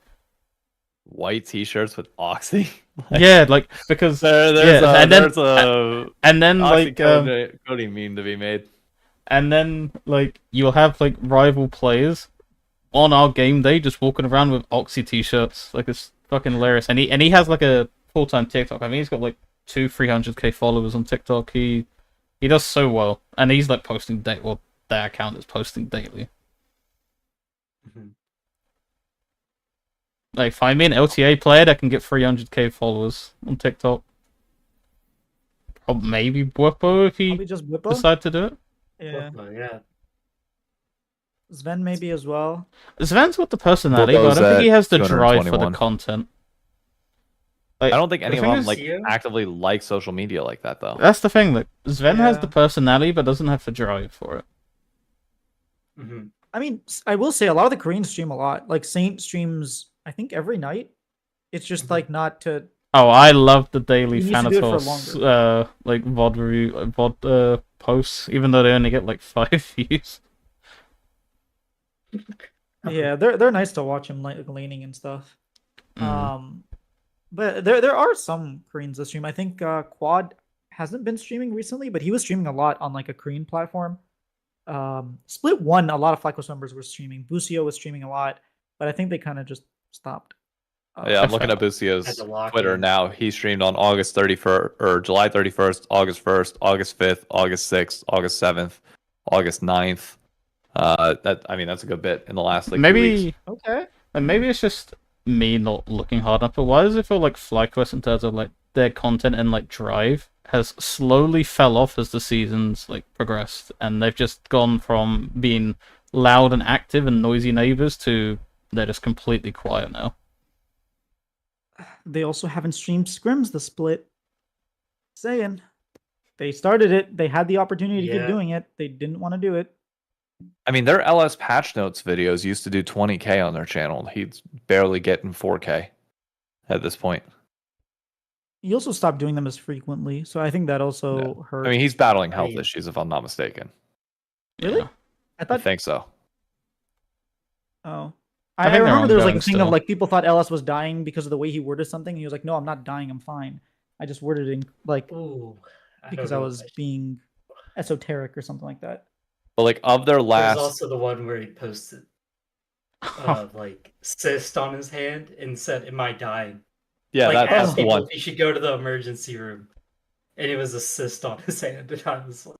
white T-shirts with Oxy. Yeah, like because There's yeah, there's a and then Oxy like Cody meme to be made. and then like you'll have like rival players on our game day just walking around with Oxy T-shirts. Like it's fucking hilarious. And he has like a full-time TikTok. I mean, he's got like 300k followers on TikTok. He does so well, and he's like posting daily. Well, their account is posting daily. Mhm. Like, find me an LTA player that can get 300k followers on TikTok. Or maybe Bwippo if he Probably just Whippo. decide to do it. Yeah. Oh, yeah. Sven maybe as well. Sven's got the personality, but I Bwippo's don't think he at has the drive for the 221. content. I don't think any of thing them is- like Yeah. actively like social media like that though. That's the thing. Like, Sven has Yeah. the personality, but doesn't have the drive for it. Mhm. I mean, I will say a lot of the Koreans stream a lot. Like Saint streams, I think every night. It's just Mhm. like not to. Oh, I love the daily He needs to do it for Thanatos like VOD posts, even though they only get like 5 views. Yeah, they're nice to watch him like leaning and stuff. Mm. But there are some Koreans that stream. I think Quad hasn't been streaming recently, but he was streaming a lot on like a Korean platform. Split One, a lot of Flacos members were streaming. Busio was streaming a lot, but I think they kind of just stopped. Yeah, I'm I looking found- at Busio's Had to lock Twitter in. now. He streamed on August 31st or July 31st, August 1st, August 5th, August 6th, August 7th, August 9th. That's a good bit in the last like 2 weeks. Maybe, Okay. and maybe it's just me not looking hard enough. But why does it feel like FlyQuest in terms of like their content and like drive has slowly fell off as the seasons like progressed, and they've just gone from being loud and active and noisy neighbors to they're just completely quiet now. They also haven't streamed scrims the split. Saying they started it, they had the opportunity to Yeah. keep doing it. They didn't want to do it. I mean, their LS patch notes videos used to do 20k on their channel. He's barely getting 4k at this point. He also stopped doing them as frequently, so I think that also hurt. I mean, he's battling health mean- issues if I'm not mistaken. Really? Yeah. I I thought. think so. Oh. I I think they're remember there was like a ongoing thing still. of like people thought LS was dying because of the way he worded something. And he was like, "No, I'm not dying. I'm fine. I just worded it like Ooh. because don't I know was if being esoteric or something like that." But like of their There's last, also the one where he posted like cyst on his hand and said, "Am I dying?" yeah, like that's asked the people one. if he should go to the emergency room, and it was a cyst on his hand, and I was like,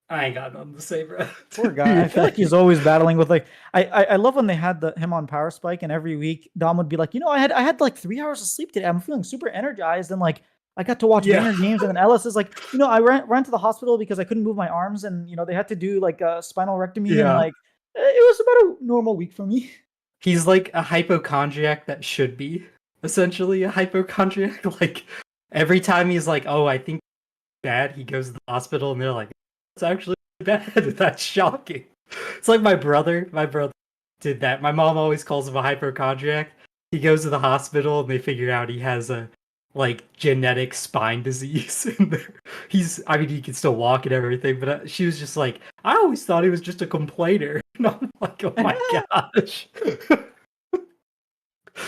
I ain't got nothing to say, bro. Poor guy. I feel like he's always battling with like I love when they had him on Power Spike, and every week Dom would be like, I had like 3 hours of sleep today. I'm feeling super energized, and like I got to watch Yeah. Vayner games, and then Ellis is like, I ran to the hospital because I couldn't move my arms, and they had to do like a spinal rectomy, and Yeah. like it was about a normal week for me. He's like a hypochondriac that should be essentially a hypochondriac. Like every time he's like, "Oh, I think bad," he goes to the hospital, and they're like, "It's actually bad." That's shocking. It's like my brother. My brother did that. My mom always calls him a hypochondriac. He goes to the hospital, and they figure out he has a like genetic spine disease. I mean, he can still walk and everything, but she was just like, I always thought he was just a complainer. And I'm like, oh my gosh.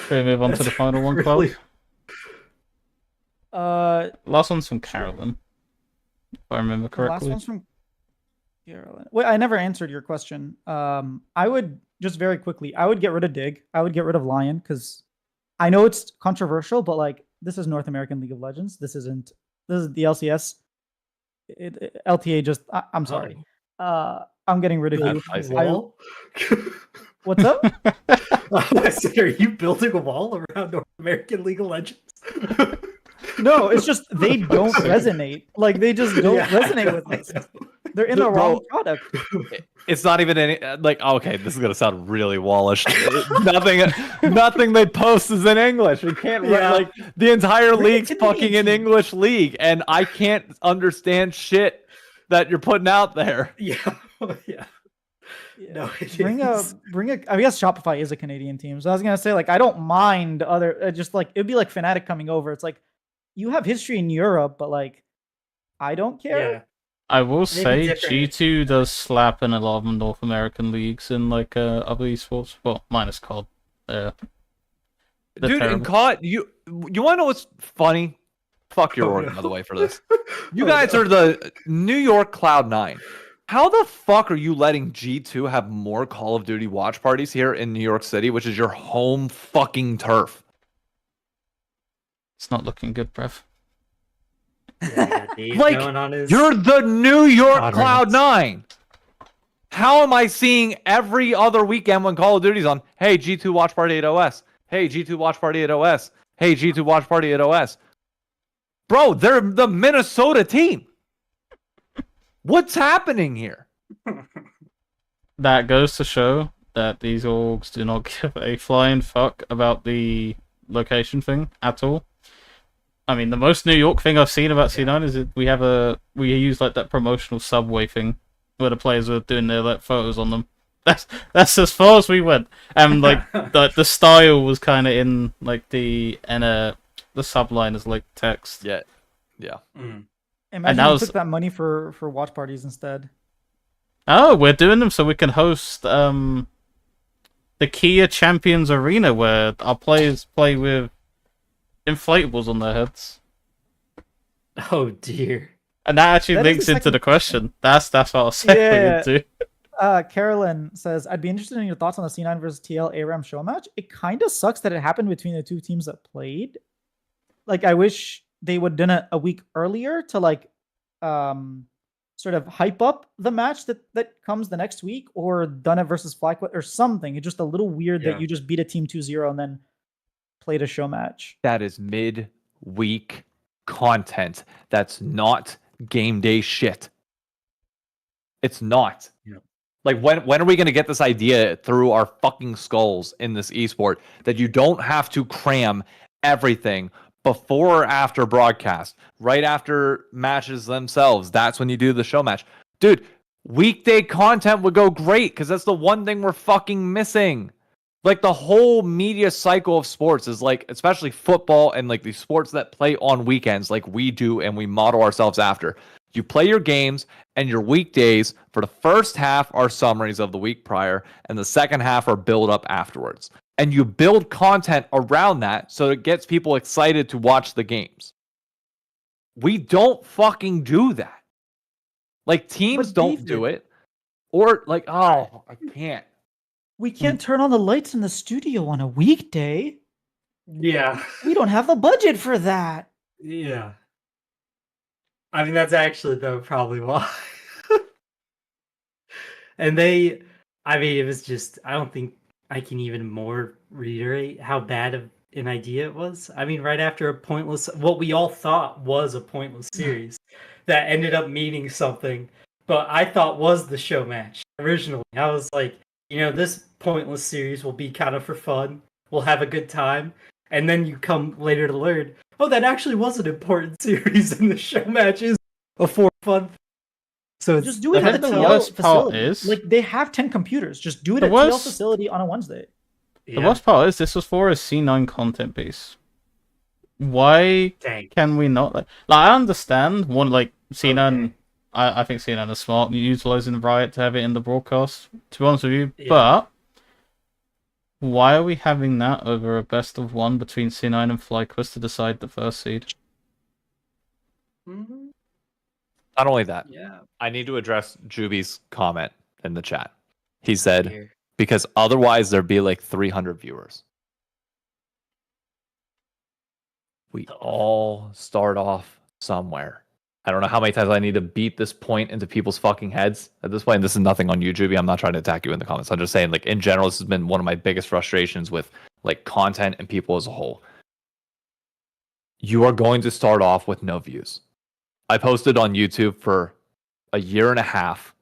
Okay, move on to the That's final one, really- Cloud. Last one's from Carolyn, if I remember The last correctly. one's from Carolyn. Wait, I never answered your question. I would just very quickly, I would get rid of Dig. I would get rid of Lion because I know it's controversial, but like this is North American League of Legends. This is the LCS. LTA just I'm sorry. I'm getting rid of you. I see. Wall? What's up? I said, are you building a wall around North American League of Legends? No, it's just they don't resonate. Like they just don't Yeah, resonate with I us. know. They're in the Bro, wrong product. It's not even any like okay, this is gonna sound really wallish. Nothing they post is in English. We can't Yeah. like the entire Bring it league's to the fucking in team. English league, and I can't understand shit that you're putting out there. Yeah. Yeah. No, it bring is. a I guess Shopify is a Canadian team, so I was gonna say like I don't mind other just like it'd be like Fnatic coming over. It's like you have history in Europe, but like I don't care. Yeah. I will Maybe say different. G2 does slap in a lot of North American leagues in like other esports. Well, minus COD. They're Dude, terrible. and COD, you want to know what's funny? Fuck your org, by the way, for this. You guys are the New York Cloud9. How the fuck are you letting G2 have more Call of Duty watch parties here in New York City, which is your home fucking turf? It's not looking good, bruv. Yeah, Dave Like, going on his... You're the New York God, Cloud9. How am I seeing every other weekend when Call of Duty's on, hey, G2 watch party at OS. Hey, G2 watch party at OS. Hey, G2 watch party at OS. Bro, they're the Minnesota team. What's happening here? That goes to show that these orgs do not give a flying fuck about the location thing at all. I mean, the most New York thing I've seen about C9 is that we use like that promotional subway thing where the players were doing their like photos on them. That's as far as we went, and like the style was kind of in like the subline as like text. Yeah. Imagine that you was- took that money for watch parties instead. Oh, we're doing them so we can host the Kia Champions Arena where our players play with inflatables on their heads. Oh dear. And that actually That is links the into second- the question. That's what I was segueing Yeah. into. Carolyn says, I'd be interested in your thoughts on the C9 versus TL ARAM show match. It kind of sucks that it happened between the two teams that played. Like, I wish they would have done it a week earlier to, like, sort of hype up the match that comes the next week, or done it versus FlyQuest or something. It's just a little weird Yeah. that you just beat a team 2-0 and then played a show match. That is mid-week content. That's not game day shit. It's not. Yeah. Like, when are we going to get this idea through our fucking skulls in this esport that you don't have to cram everything before or after broadcast, right after matches themselves? That's when you do the show match. Dude, weekday content would go great because that's the one thing we're fucking missing. Like, the whole media cycle of sports is like, especially football and like the sports that play on weekends like we do and we model ourselves after. You play your games, and your weekdays for the first half are summaries of the week prior, and the second half are build up afterwards. And you build content around that so it gets people excited to watch the games. We don't fucking do that. Like, teams But don't Dave do did. it. Or like, oh, I can't. We can't turn on the lights in the studio on a weekday. Yeah. We don't have the budget for that. Yeah. I mean, that's actually though probably why. And it was just, I don't think I can even more reiterate how bad of an idea it was. I mean, right after what we all thought was a pointless series that ended up meaning something, but I thought was the show match originally. I was like, this pointless series will be kind of for fun. We'll have a good time. And then you come later to learn, oh, that actually was an important series, and the show match is a for fun. So Just do it I at think the the TL worst part facility. is- Like, they have 10 computers. Just do it The at TL worst- facility on a Wednesday. The worst part is this was for a C9 content piece. Why Dang. can we not? Like I understand one, like C9. Okay. I think C9 is smart utilizing Riot to have it in the broadcast. To be honest with you, Yeah. but why are we having that over a best of one between C9 and FlyQuest to decide the first seed? Mhm. Not only that, Yeah. I need to address Juby's comment in the chat. He said, Here. because otherwise there'd be like 300 viewers. We all start off somewhere. I don't know how many times I need to beat this point into people's fucking heads at this point. This is nothing on you, Juby. I'm not trying to attack you in the comments. I'm just saying, like, in general, this has been one of my biggest frustrations with like content and people as a whole. You are going to start off with no views. I posted on YouTube for a year and a half,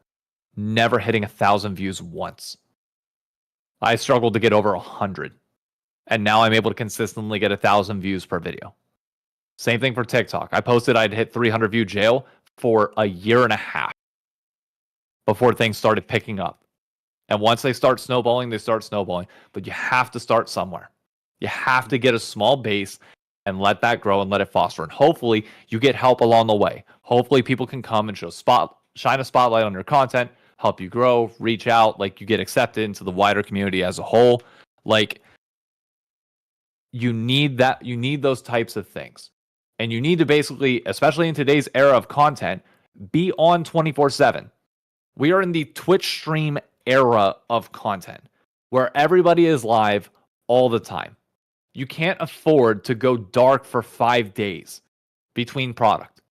never hitting 1,000 views once. I struggled to get over 100. And now I'm able to consistently get 1,000 views per video. Same thing for TikTok. I posted I'd hit 300 view jail for a year and a half before things started picking up. And once they start snowballing, they start snowballing. But you have to start somewhere. You have to get a small base and let that grow and let it foster. And hopefully you get help along the way. Hopefully people can come and shine a spotlight on your content, help you grow, reach out, like you get accepted into the wider community as a whole. Like, you need those types of things. And you need to basically, especially in today's era of content, be on 24/7. We are in the Twitch stream era of content where everybody is live all the time. You can't afford to go dark for 5 days between product,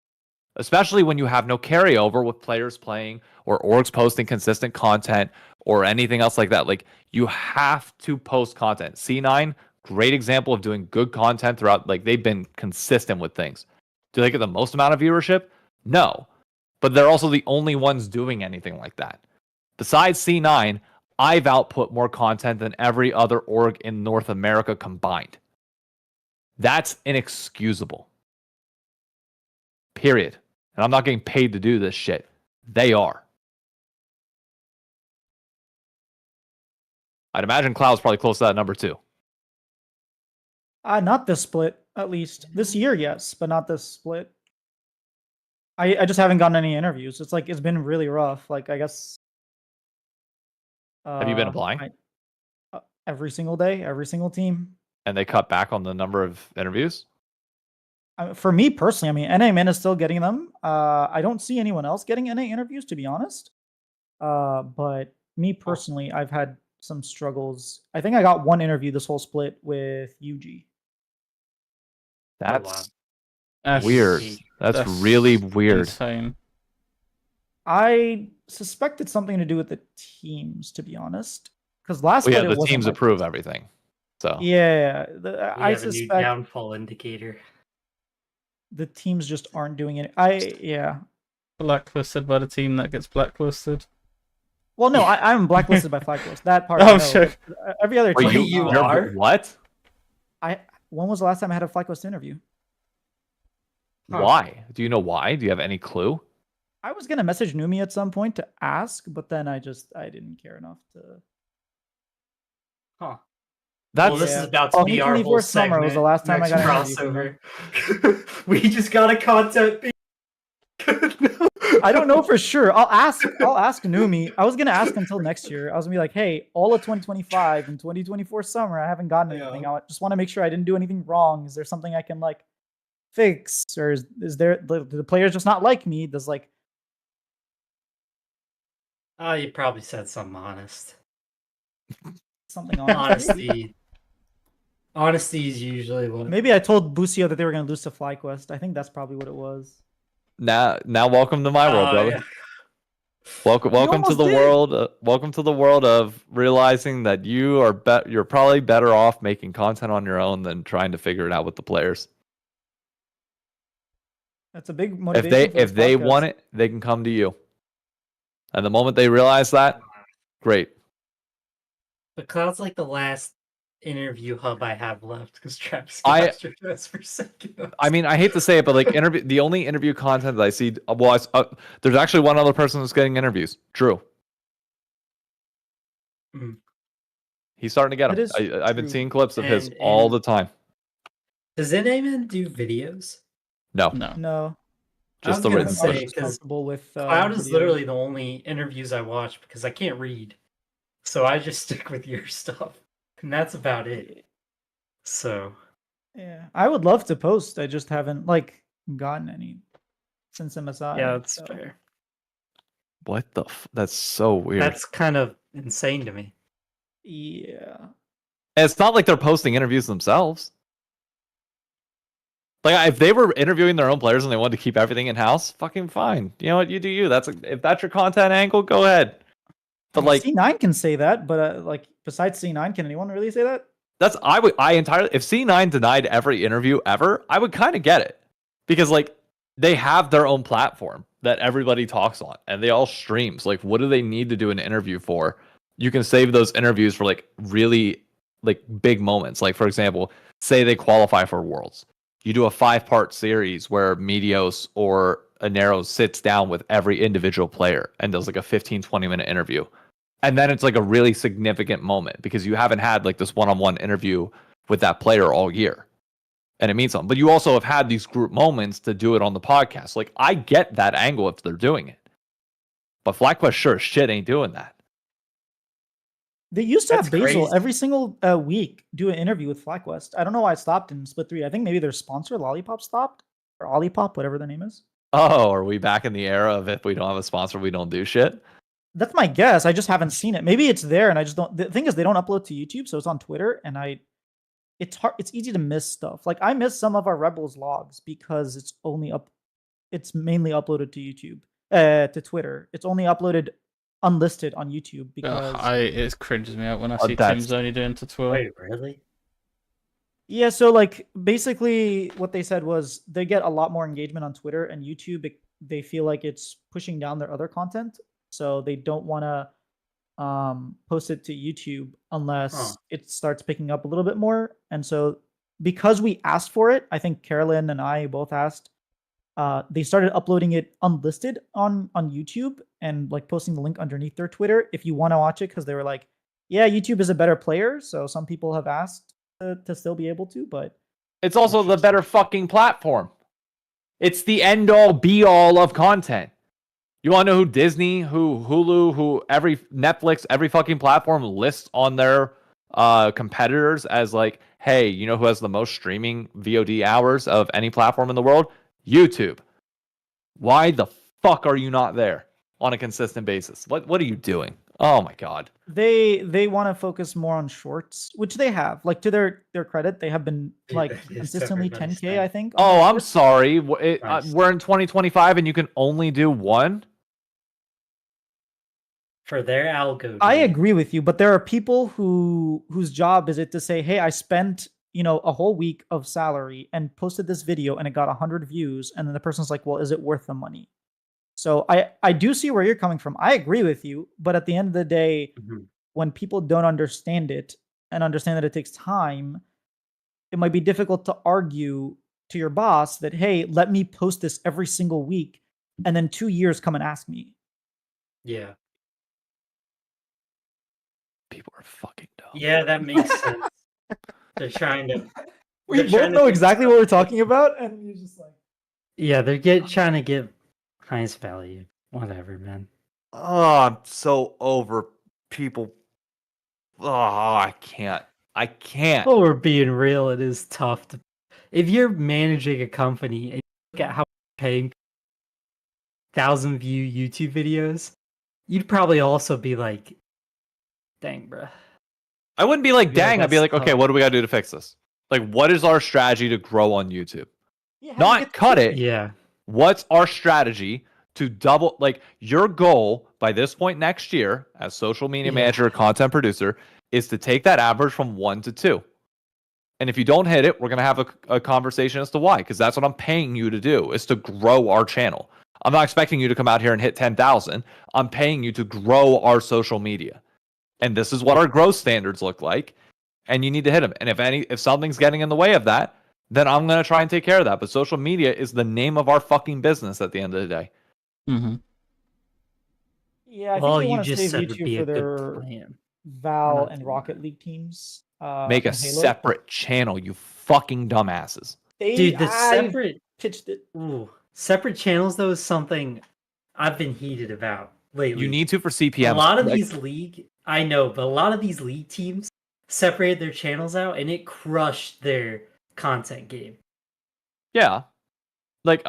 especially when you have no carryover with players playing or orgs posting consistent content or anything else like that. Like, you have to post content. C9, great example of doing good content throughout. Like, they've been consistent with things. Do they get the most amount of viewership? No. But they're also the only ones doing anything like that. Besides C9, I've output more content than every other org in North America combined. That's inexcusable. Period. And I'm not getting paid to do this shit. They are. I'd imagine Cloud's probably close to that number too. Not this split, at least. This year, yes, but not this split. I just haven't gotten any interviews. It's like, it's been really rough. Like, I guess. Have you been applying? Every single day, every single team. And they cut back on the number of interviews? For me personally, I mean, NA is still getting them. I don't see anyone else getting NA interviews, to be honest. But me personally, I've had some struggles. I think I got one interview this whole split with UG. That's That's weird. That's really weird. Insane. I suspect it's something to do with the teams, to be honest. Because last Well, yeah, split, it the wasn't teams like approve this. everything. So Yeah, We I have a new suspect downfall indicator. the teams just aren't doing it. Yeah. Blacklisted by the team that gets blacklisted. Well, no, I'm blacklisted by Flagpost. That part. Oh, I know. sure. But every other Wait, team. you you're- are? What? When was the last time I had a Flagpost interview? Huh. Why? Do you know why? Do you have any clue? I was gonna message Numi at some point to ask, but then I didn't care enough to. Huh. That's Well, this Yeah. is about to be our 2024 whole summer segment. was the last time I next got an interview crossover. We just got a content. I don't know for sure. I'll ask Numi. I was gonna ask until next year. I was gonna be like, hey, all of 2025 and 2024 summer, I haven't gotten anything. Yeah. I just want to make sure I didn't do anything wrong. Is there something I can like fix, or is there do the players just not like me? Does like Oh, you probably said something honest. something on Honesty is usually what. Maybe I told Busio that they were gonna lose to FlyQuest. I think that's probably what it was. now welcome to my world, brother. Yeah. Welcome to almost the did. world. Welcome to the world of realizing that you're probably better off making content on your own than trying to figure it out with the players. That's a big motivation. If for this they podcast. want it, they can come to you. And the moment they realize that, great. But Cloud's like the last interview hub I have left because Travis I- Caster has forsaken us. I mean, I hate to say it, but like the only interview content that I see, there's actually one other person that's getting interviews. Drew. Mhm. He's starting to get That them. is I've been true. seeing clips of his And- all and- the time. Does Inaman do videos? No, No. No, just was the gonna written say, version. 'cause comfortable with Cloud is video. literally the only interviews I watch because I can't read. So I just stick with your stuff. And that's about it. So Yeah, I would love to post. I just haven't like gotten any since MSI. yeah, that's so. fair. What the? That's so weird. That's kind of insane to me. Yeah, And it's not like they're posting interviews themselves. Like if they were interviewing their own players and they wanted to keep everything in house, fucking fine. You know what? You do you. If that's your content angle, go ahead. But like C9 can say that, but like besides C9, can anyone really say that? I entirely, if C9 denied every interview ever, I would kind of get it, because like they have their own platform that everybody talks on and they all streams. Like, what do they need to do an interview for? You can save those interviews for like really like big moments. Like, for example, say they qualify for Worlds. You do a 5-part series where Meteos or Anero sits down with every individual player and does like a 15-20 minute interview. And then it's like a really significant moment because you haven't had like this one-on-one interview with that player all year. And it means something. But you also have had these group moments to do it on the podcast. Like, I get that angle if they're doing it. But FlyQuest sure as shit ain't doing that. They used to That's have Basil crazy. every single week do an interview with FlyQuest. I don't know why it stopped in Split 3. I think maybe their sponsor, Lollipop, stopped. Or Olipop, whatever the name is. Oh, are we back in the era of if we don't have a sponsor, we don't do shit? That's my guess. I just haven't seen it. Maybe it's there and I just don't. The thing is, they don't upload to YouTube, so it's on Twitter, and it's hard. It's easy to miss stuff. Like I miss some of our Rebels logs because it's only up. It's mainly uploaded to YouTube, to Twitter. It's only uploaded unlisted on YouTube because It cringes me out when I Oh, see that's- Tim's only doing to Twitter. Wait, really? yeah. So like basically, what they said was they get a lot more engagement on Twitter and YouTube. They feel like it's pushing down their other content, so they don't want to post it to YouTube unless it starts picking up a little bit more. And so because we asked for it, I think Carolyn and I both asked. They started uploading it unlisted on YouTube and like posting the link underneath their Twitter if you want to watch it, because they were like, yeah, YouTube is a better player. So some people have asked to still be able to, but It's also the better fucking platform. It's the end all be all of content. You want to know who Disney, who Hulu, who every Netflix, every fucking platform lists on their competitors as like, hey, you know who has the most streaming VOD hours of any platform in the world? YouTube. Why the fuck are you not there on a consistent basis? What are you doing? Oh my god. they want to focus more on shorts, which they have. Like to their credit, they have been like Yes, consistently everybody's 10K, I nice. think. on Oh, their I'm shorts. sorry. Nice. We're in 2025 and you can only do one? For their algo. I dude. agree with you, but there are people whose job is it to say, "Hey, I spent a whole week of salary and posted this video and it got 100 views," and then the person's like, "Well, is it worth the money?" So I do see where you're coming from. I agree with you, but at the end of the day, Mhm. when people don't understand it and understand that it takes time, it might be difficult to argue to your boss that, "Hey, let me post this every single week," and then 2 years come and ask me. Yeah. People are fucking dumb. Yeah, that makes sense. They're trying to. We they're both trying to know get exactly what we're talking about, and you're just like, Yeah, trying to get highest value. Whatever, man. Oh, I'm so over people. Oh, I can't. I can't. Oh, we're being real. It is tough to. If you're managing a company and you look at how you're paying 1,000-view YouTube videos, you'd probably also be like, "Dang, bruh." I wouldn't be like, Yeah, dang. I'd be that's like, okay, tough. what do we got to do to fix this? Like, what is our strategy to grow on YouTube? yeah, how do you Not get- cut it. Yeah. What's our strategy to double? Like, your goal by this point next year, as social media Yeah. manager or content producer, is to take that average from 1 to 2. And if you don't hit it, we're going to have a conversation as to why, because that's what I'm paying you to do, is to grow our channel. I'm not expecting you to come out here and hit 10,000. I'm paying you to grow our social media. And this is what our growth standards look like. And you need to hit them. And if something's getting in the way of that, then I'm going to try and take care of that. But social media is the name of our fucking business at the end of the day. Mm-hmm. Yeah, I Well, think they you want to just save said would YouTube be for a good their plan. Val not and doing Rocket that. League teams. Make a and Halo. separate channel, you fucking dumbasses. Dude, the I separate pitched it. separate channels though is something I've been heated about lately. You need to for CPM. a lot of Like, these league, I know, but a lot of these league teams separated their channels out, and it crushed their content game. yeah. Like,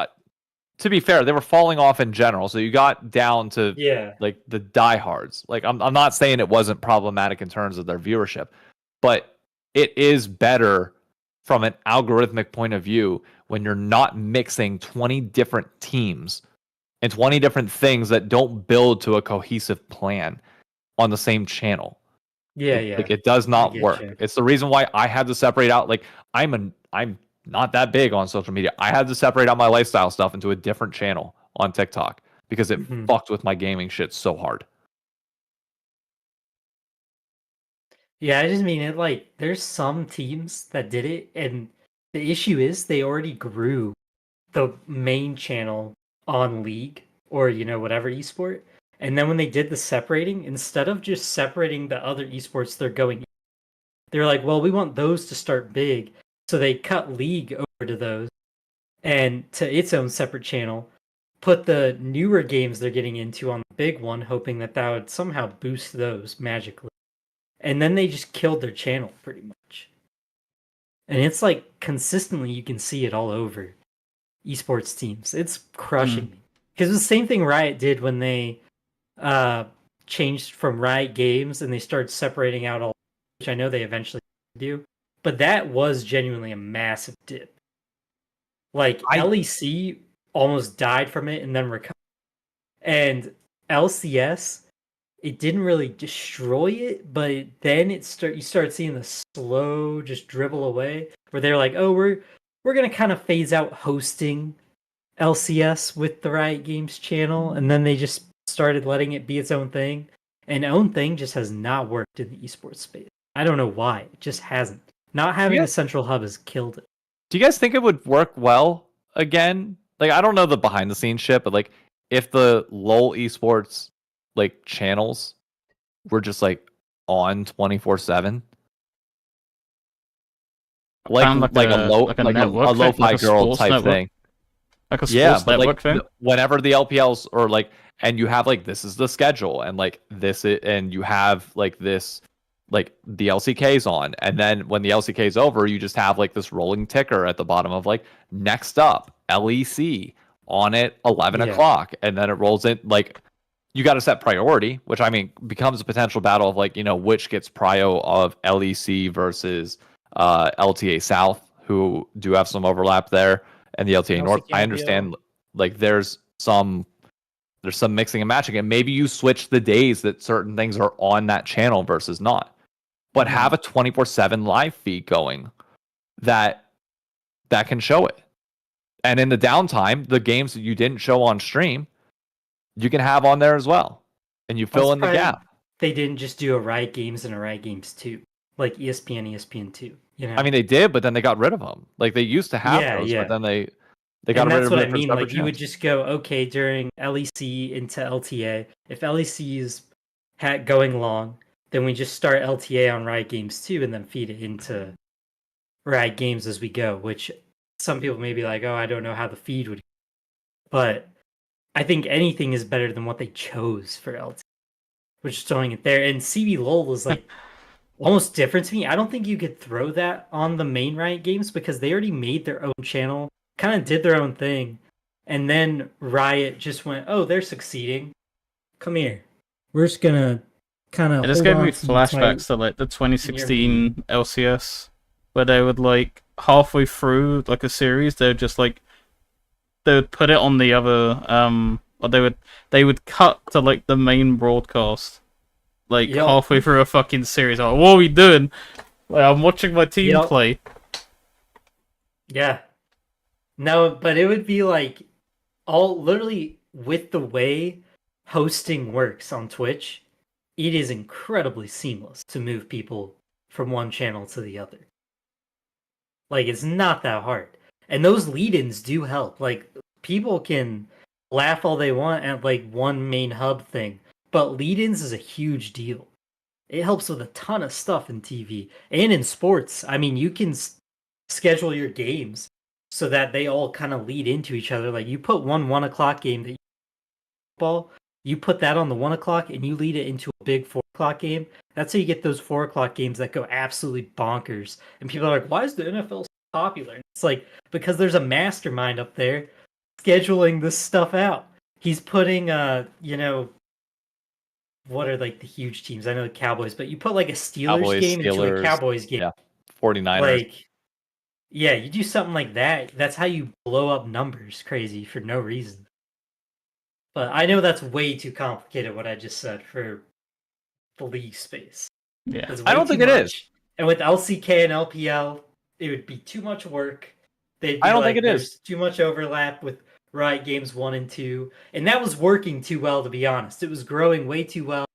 to be fair, they were falling off in general. So you got down to Yeah, like the diehards. Like, I'm not saying it wasn't problematic in terms of their viewership, but it is better from an algorithmic point of view when you're not mixing 20 different teams and 20 different things that don't build to a cohesive plan on the same channel. yeah, Like it does not get work. you. It's the reason why I had to separate out. Like I'm not that big on social media. I had to separate out my lifestyle stuff into a different channel on TikTok because it Mhm. fucked with my gaming shit so hard. Yeah, I just mean it. Like, there's some teams that did it, and the issue is they already grew the main channel on League or whatever esport, and then when they did the separating, instead of just separating the other esports they're going, they're like, well, we want those to start big, so they cut League over to those and to its own separate channel, put the newer games they're getting into on the big one, hoping that would somehow boost those magically. and then they just killed their channel pretty much. And it's like consistently you can see it all over esports teams. It's crushing me. Because the same thing Riot did when they changed from Riot Games and they started separating out all, which I know they eventually do. But that was genuinely a massive dip. Like LEC almost died from it and then recovered. And LCS, it didn't really destroy it, but then you start seeing the slow just dribble away, where they're like, oh, we're gonna kind of phase out hosting LCS with the Riot Games channel, and then they just started letting it be its own thing. And own thing just has not worked in the esports space. I don't know why. It just hasn't. Not having a central hub has killed it. Do you guys think it would work well again? Like, I don't know the behind the scenes shit, but like if the LoL esports like channels were just like on 24/7, like a lo-fi girl type network. thing. Like a sports network thing. Whenever the LPLs or like, and you have like this is the schedule, and like and you have like this, like the LCK's on, and then when the LCK's over, you just have like this rolling ticker at the bottom of like next up LEC on at 11 o'clock, and then it rolls in. Like, you got to set priority, which I mean becomes a potential battle of like, you know, which gets prio of LEC versus LTA South, who do have some overlap there, and the LTA North. I understand like there's some mixing and matching, and maybe you switch the days that certain things are on that channel versus not, but have a 24/7 live feed going that can show it. And in the downtime, the games that you didn't show on stream, you can have on there as well, and you fill in the gap. They didn't just do a Riot Games and a Riot Games 2, like ESPN 2. You know, I mean, they did, but then they got rid of them. Like, they used to have those, but then they got rid of them. That's what I mean. Like, you would just go, okay, during LEC into LTA. If LEC is going long, then we just start LTA on Riot Games 2 and then feed it into Riot Games as we go, which some people may be like, oh, I don't know how the feed would go. But I think anything is better than what they chose for LTA, which is throwing it there. And CB LOL was like almost different to me. I don't think you could throw that on the main Riot Games because they already made their own channel, kind of did their own thing. And then Riot just went, oh, they're succeeding. Come here. We're just going to kind of... It just gave me flashbacks to like the 2016 LCS, where they would like halfway through like a series, they would just like they would put it on the other or they would cut to like the main broadcast like halfway through a fucking series. I'm like, what are we doing? Like, I'm watching my team play. Yeah. No, but it would be like all literally with the way hosting works on Twitch, it is incredibly seamless to move people from one channel to the other. Like, it's not that hard. And those lead-ins do help. Like, people can laugh all they want at, like, one main hub thing. But lead-ins is a huge deal. It helps with a ton of stuff in TV. And in sports. I mean, you can schedule your games so that they all kind of lead into each other. Like, you put 1 o'clock game that you put that on the 1 o'clock and you lead it into a big 4 o'clock game. That's how you get those 4 o'clock games that go absolutely bonkers. And people are like, why is the NFL so popular? And it's like, because there's a mastermind up there scheduling this stuff out. He's putting, you know, what are like the huge teams? I know the Cowboys, but you put like a Steelers game into a Cowboys game. Yeah, 49ers. Like, yeah, you do something like that. That's how you blow up numbers crazy for no reason. But I know that's way too complicated what I just said for the league space. Yeah, I don't think it is. And with LCK and LPL, it would be too much work. I don't think it is. Too much overlap with Riot Games 1 and 2. And that was working too well, to be honest. It was growing way too well.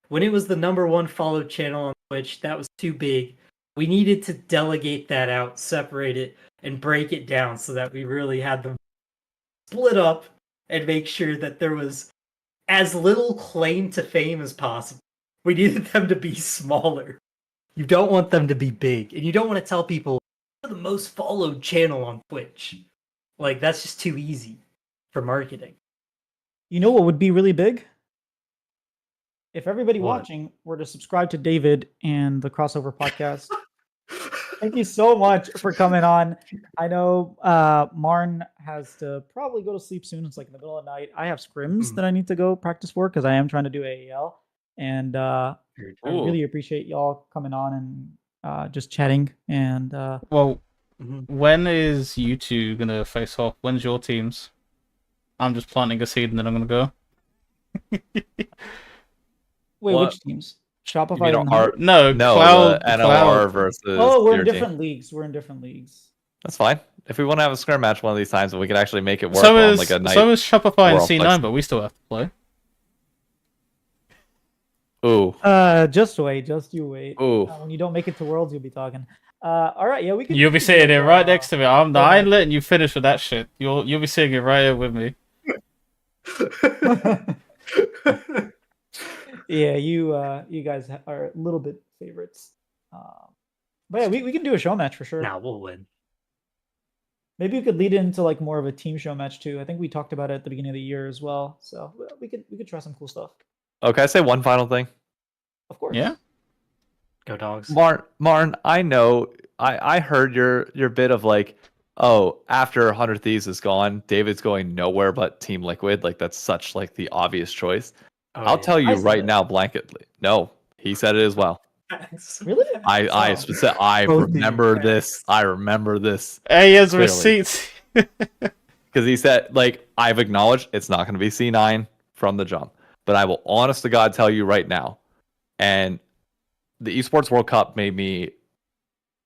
When it was the #1 followed channel on Twitch, that was too big. We needed to delegate that out, separate it, and break it down so that we really had them split up and make sure that there was as little claim to fame as possible. We needed them to be smaller. You don't want them to be big. And you don't want to tell people, we're the most followed channel on Twitch. Like, that's just too easy for marketing. You know what would be really big? if everybody What? watching were to subscribe to David and the Crossover Podcast, thank you so much for coming on. I know Marn has to probably go to sleep soon. It's like in the middle of the night. I have scrims that I need to go practice for because I am trying to do AAL. And I really appreciate y'all coming on and just chatting. And Well, when is you two gonna face off? When's your teams? I'm just planting a seed and then I'm gonna go. wait, What? which teams? You Shopify mean and our, No, no, Cloud. the NLR Cloud. versus. Oh, we're your in team. different leagues. We're in different leagues. That's fine. If we want to have a scrim match one of these times, we can actually make it work So on is like a night. so is Shopify and we're all C9, flexible. but we still have to play. Ooh. Just wait. Just you wait. Ooh. When you don't make it to Worlds, you'll be talking. All right, yeah, we can. You'll be sitting here right next to me. I ain't letting you finish with that shit. You'll be sitting here right here with me. Yeah, you guys are a little bit favorites. But yeah, we can do a show match for sure. Nah, we'll win. Maybe we could lead into like more of a team show match too. I think we talked about it at the beginning of the year as well. So we could try some cool stuff. Okay, I say one final thing. Of course. Yeah. Go Dogs. Martin, I know I heard your bit of like, oh, after 100 Thieves is gone, David's going nowhere but Team Liquid. Like that's such like the obvious choice. Oh, I'll yeah. tell you I said right it. now, blanketly. No, he said it as well. Really? I Both remember names. this. I remember this Hey, he has Clearly. receipts. because he said like I've acknowledged it's not going to be C9 from the jump, but I will honest to God tell you right now, and the Esports World Cup made me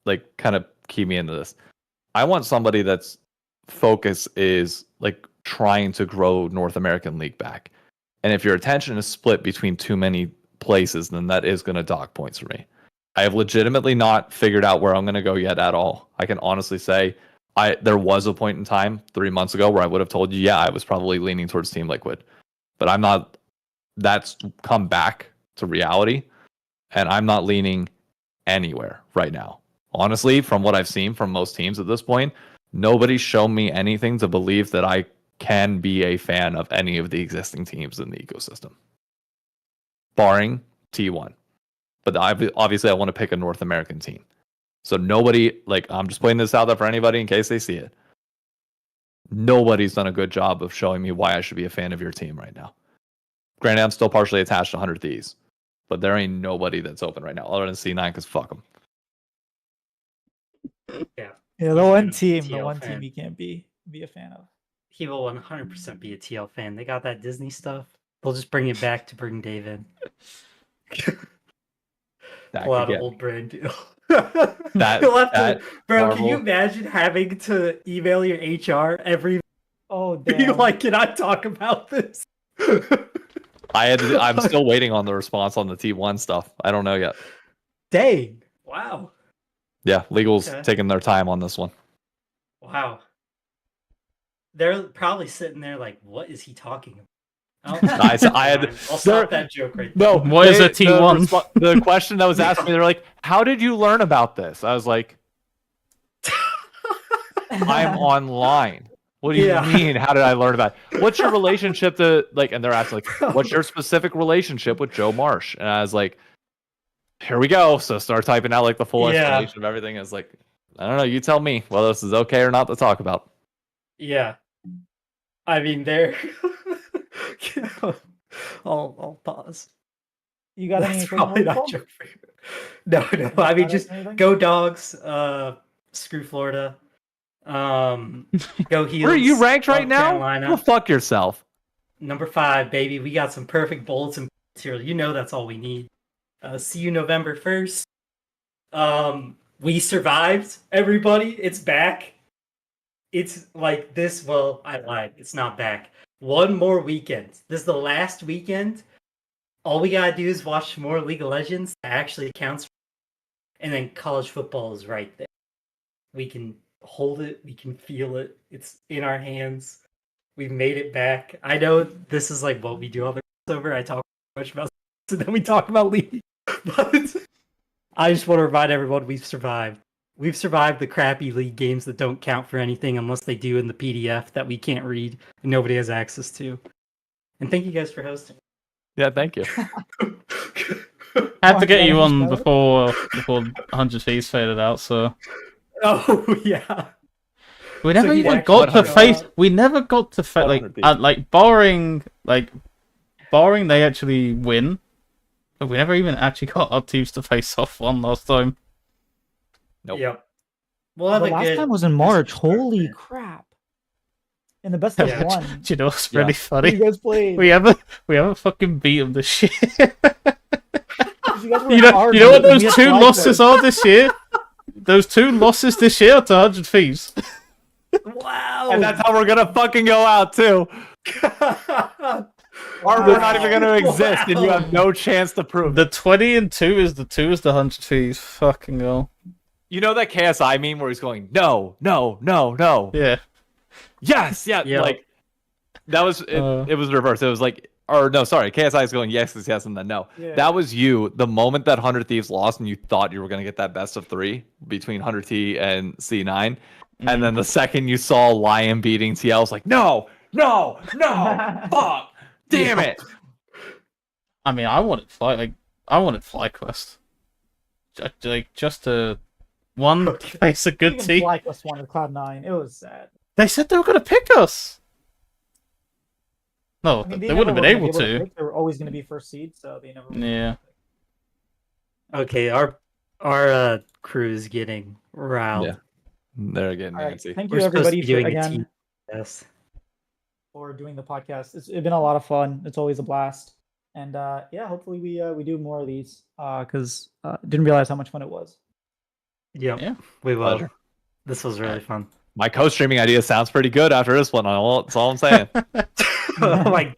like kind of key me into this. I want somebody that's focus is like trying to grow North American League back. And if your attention is split between too many places, then that is going to dock points for me. I have legitimately not figured out where I'm going to go yet at all. I can honestly say there was a point in time 3 months ago where I would have told you, yeah, I was probably leaning towards Team Liquid. But I'm not. That's come back to reality. And I'm not leaning anywhere right now. Honestly, from what I've seen from most teams at this point, nobody's shown me anything to believe that I can be a fan of any of the existing teams in the ecosystem, barring T1. But obviously, I want to pick a North American team. So nobody, like, I'm just putting this out there for anybody in case they see it. Nobody's done a good job of showing me why I should be a fan of your team right now. Granted, I'm still partially attached to 100 Thieves, but there ain't nobody that's open right now other than C9 because fuck them. Yeah, He's the gonna one be a team, TL fan. you can't be a fan of. He will 100% be a TL fan. They got that Disney stuff. They'll just bring it back to bring Dave in. That Pull could out an get- old brand deal. That- You'll have that to, bro, can you Marvel- imagine having to email your HR every Oh be damn! like, can I talk about this? I'm still waiting on the response on the T1 stuff. I don't know yet. Dang. Wow. Yeah, legal's Okay. taking their time on this one. Wow. They're probably sitting there like, what is he talking about? Oh, I had- I'll stop that joke right No, there. What is a T1? The question that was asked me, they're like, "How did you learn about this?" I was like, "I'm online." What do you Yeah. mean? How did I learn about it? What's your relationship to like? And they're asking like, "What's your specific relationship with Joe Marsh?" And I was like, "Here we go." So start typing out like the full Yeah. explanation of everything. I was like, "I don't know. You tell me whether this is okay or not to talk about." Yeah. I mean, they're. I'll pause. You got any? That's closing probably words, not Paul? joke for you. No. I mean, just Anything? go Dogs. Screw Florida. Go Heels. Where are you ranked right Love now? Carolina. Go fuck yourself. Number 5, baby. We got some perfect bullets and material. You know that's all we need. See you November 1st. We survived, everybody. It's back. It's like this. Well, I lied. It's not back. One more weekend. This is the last weekend. All we gotta do is watch more League of Legends. That actually counts. And then college football is right there. We can hold it. We can feel it. It's in our hands. We've made it back. I know this is like what we do on the crossover. I talk much about and then we talk about League. But I just want to remind everyone we've survived. We've survived the crappy League games that don't count for anything unless they do in the PDF that we can't read and nobody has access to. And thank you guys for hosting. Yeah, thank you. Had to get you Mark, on no. before 100 Thieves faded out, so Oh yeah. we never he even actually got to showed face. up. We never got to face 100 Thieves. barring they actually win, but we never even actually got our teams to face off one last time. Nope. Yep. We'll have The a last good time was in March. discussion. Holy crap! In the best of Yeah. one. Do you know what's Yeah. really What you funny? guys played? We haven't fucking beat them this year. You guys were You in know our what group, those we had two Fly losses Quest. are this year? Those 2 losses this year are to 100 Thieves. Wow. And that's how we're gonna fucking go out too. Or we're not even gonna exist, and you have no chance to prove The it. 20 and 2 is the 100 Thieves. Fucking hell. You know that KSI meme where he's going, no, no, no, no. Yeah. Yes, yeah, Yeah. like that was it was reversed. It was like, or no, sorry, KSI is going yes, yes, and then no. Yeah. That was you the moment that 100 Thieves lost and you thought you were gonna get that best of 3 between 100 T and C9. And then the second you saw Lion beating TL, I was like, no, no, no, fuck, damn it. I mean, I wanted FlyQuest. Just to face a good Even team. Fly Quest wanted Cloud9. It was sad. They said they were gonna pick us. No, I mean, they never wouldn't have were been gonna able be to. pick. They were always going to be first seed, so they never. were gonna Yeah. Okay, our crew is getting riled. Yeah. They're getting All right, Nancy. thank We're you supposed to everybody be for, doing a again team. Yes. for doing the podcast. It's been a lot of fun. It's always a blast, and yeah, hopefully we do more of these because didn't realize how much fun it was. Yep. Yeah. We will. Pleasure. This was really fun. My co-streaming idea sounds pretty good after this one. That's all I'm saying. Oh my god.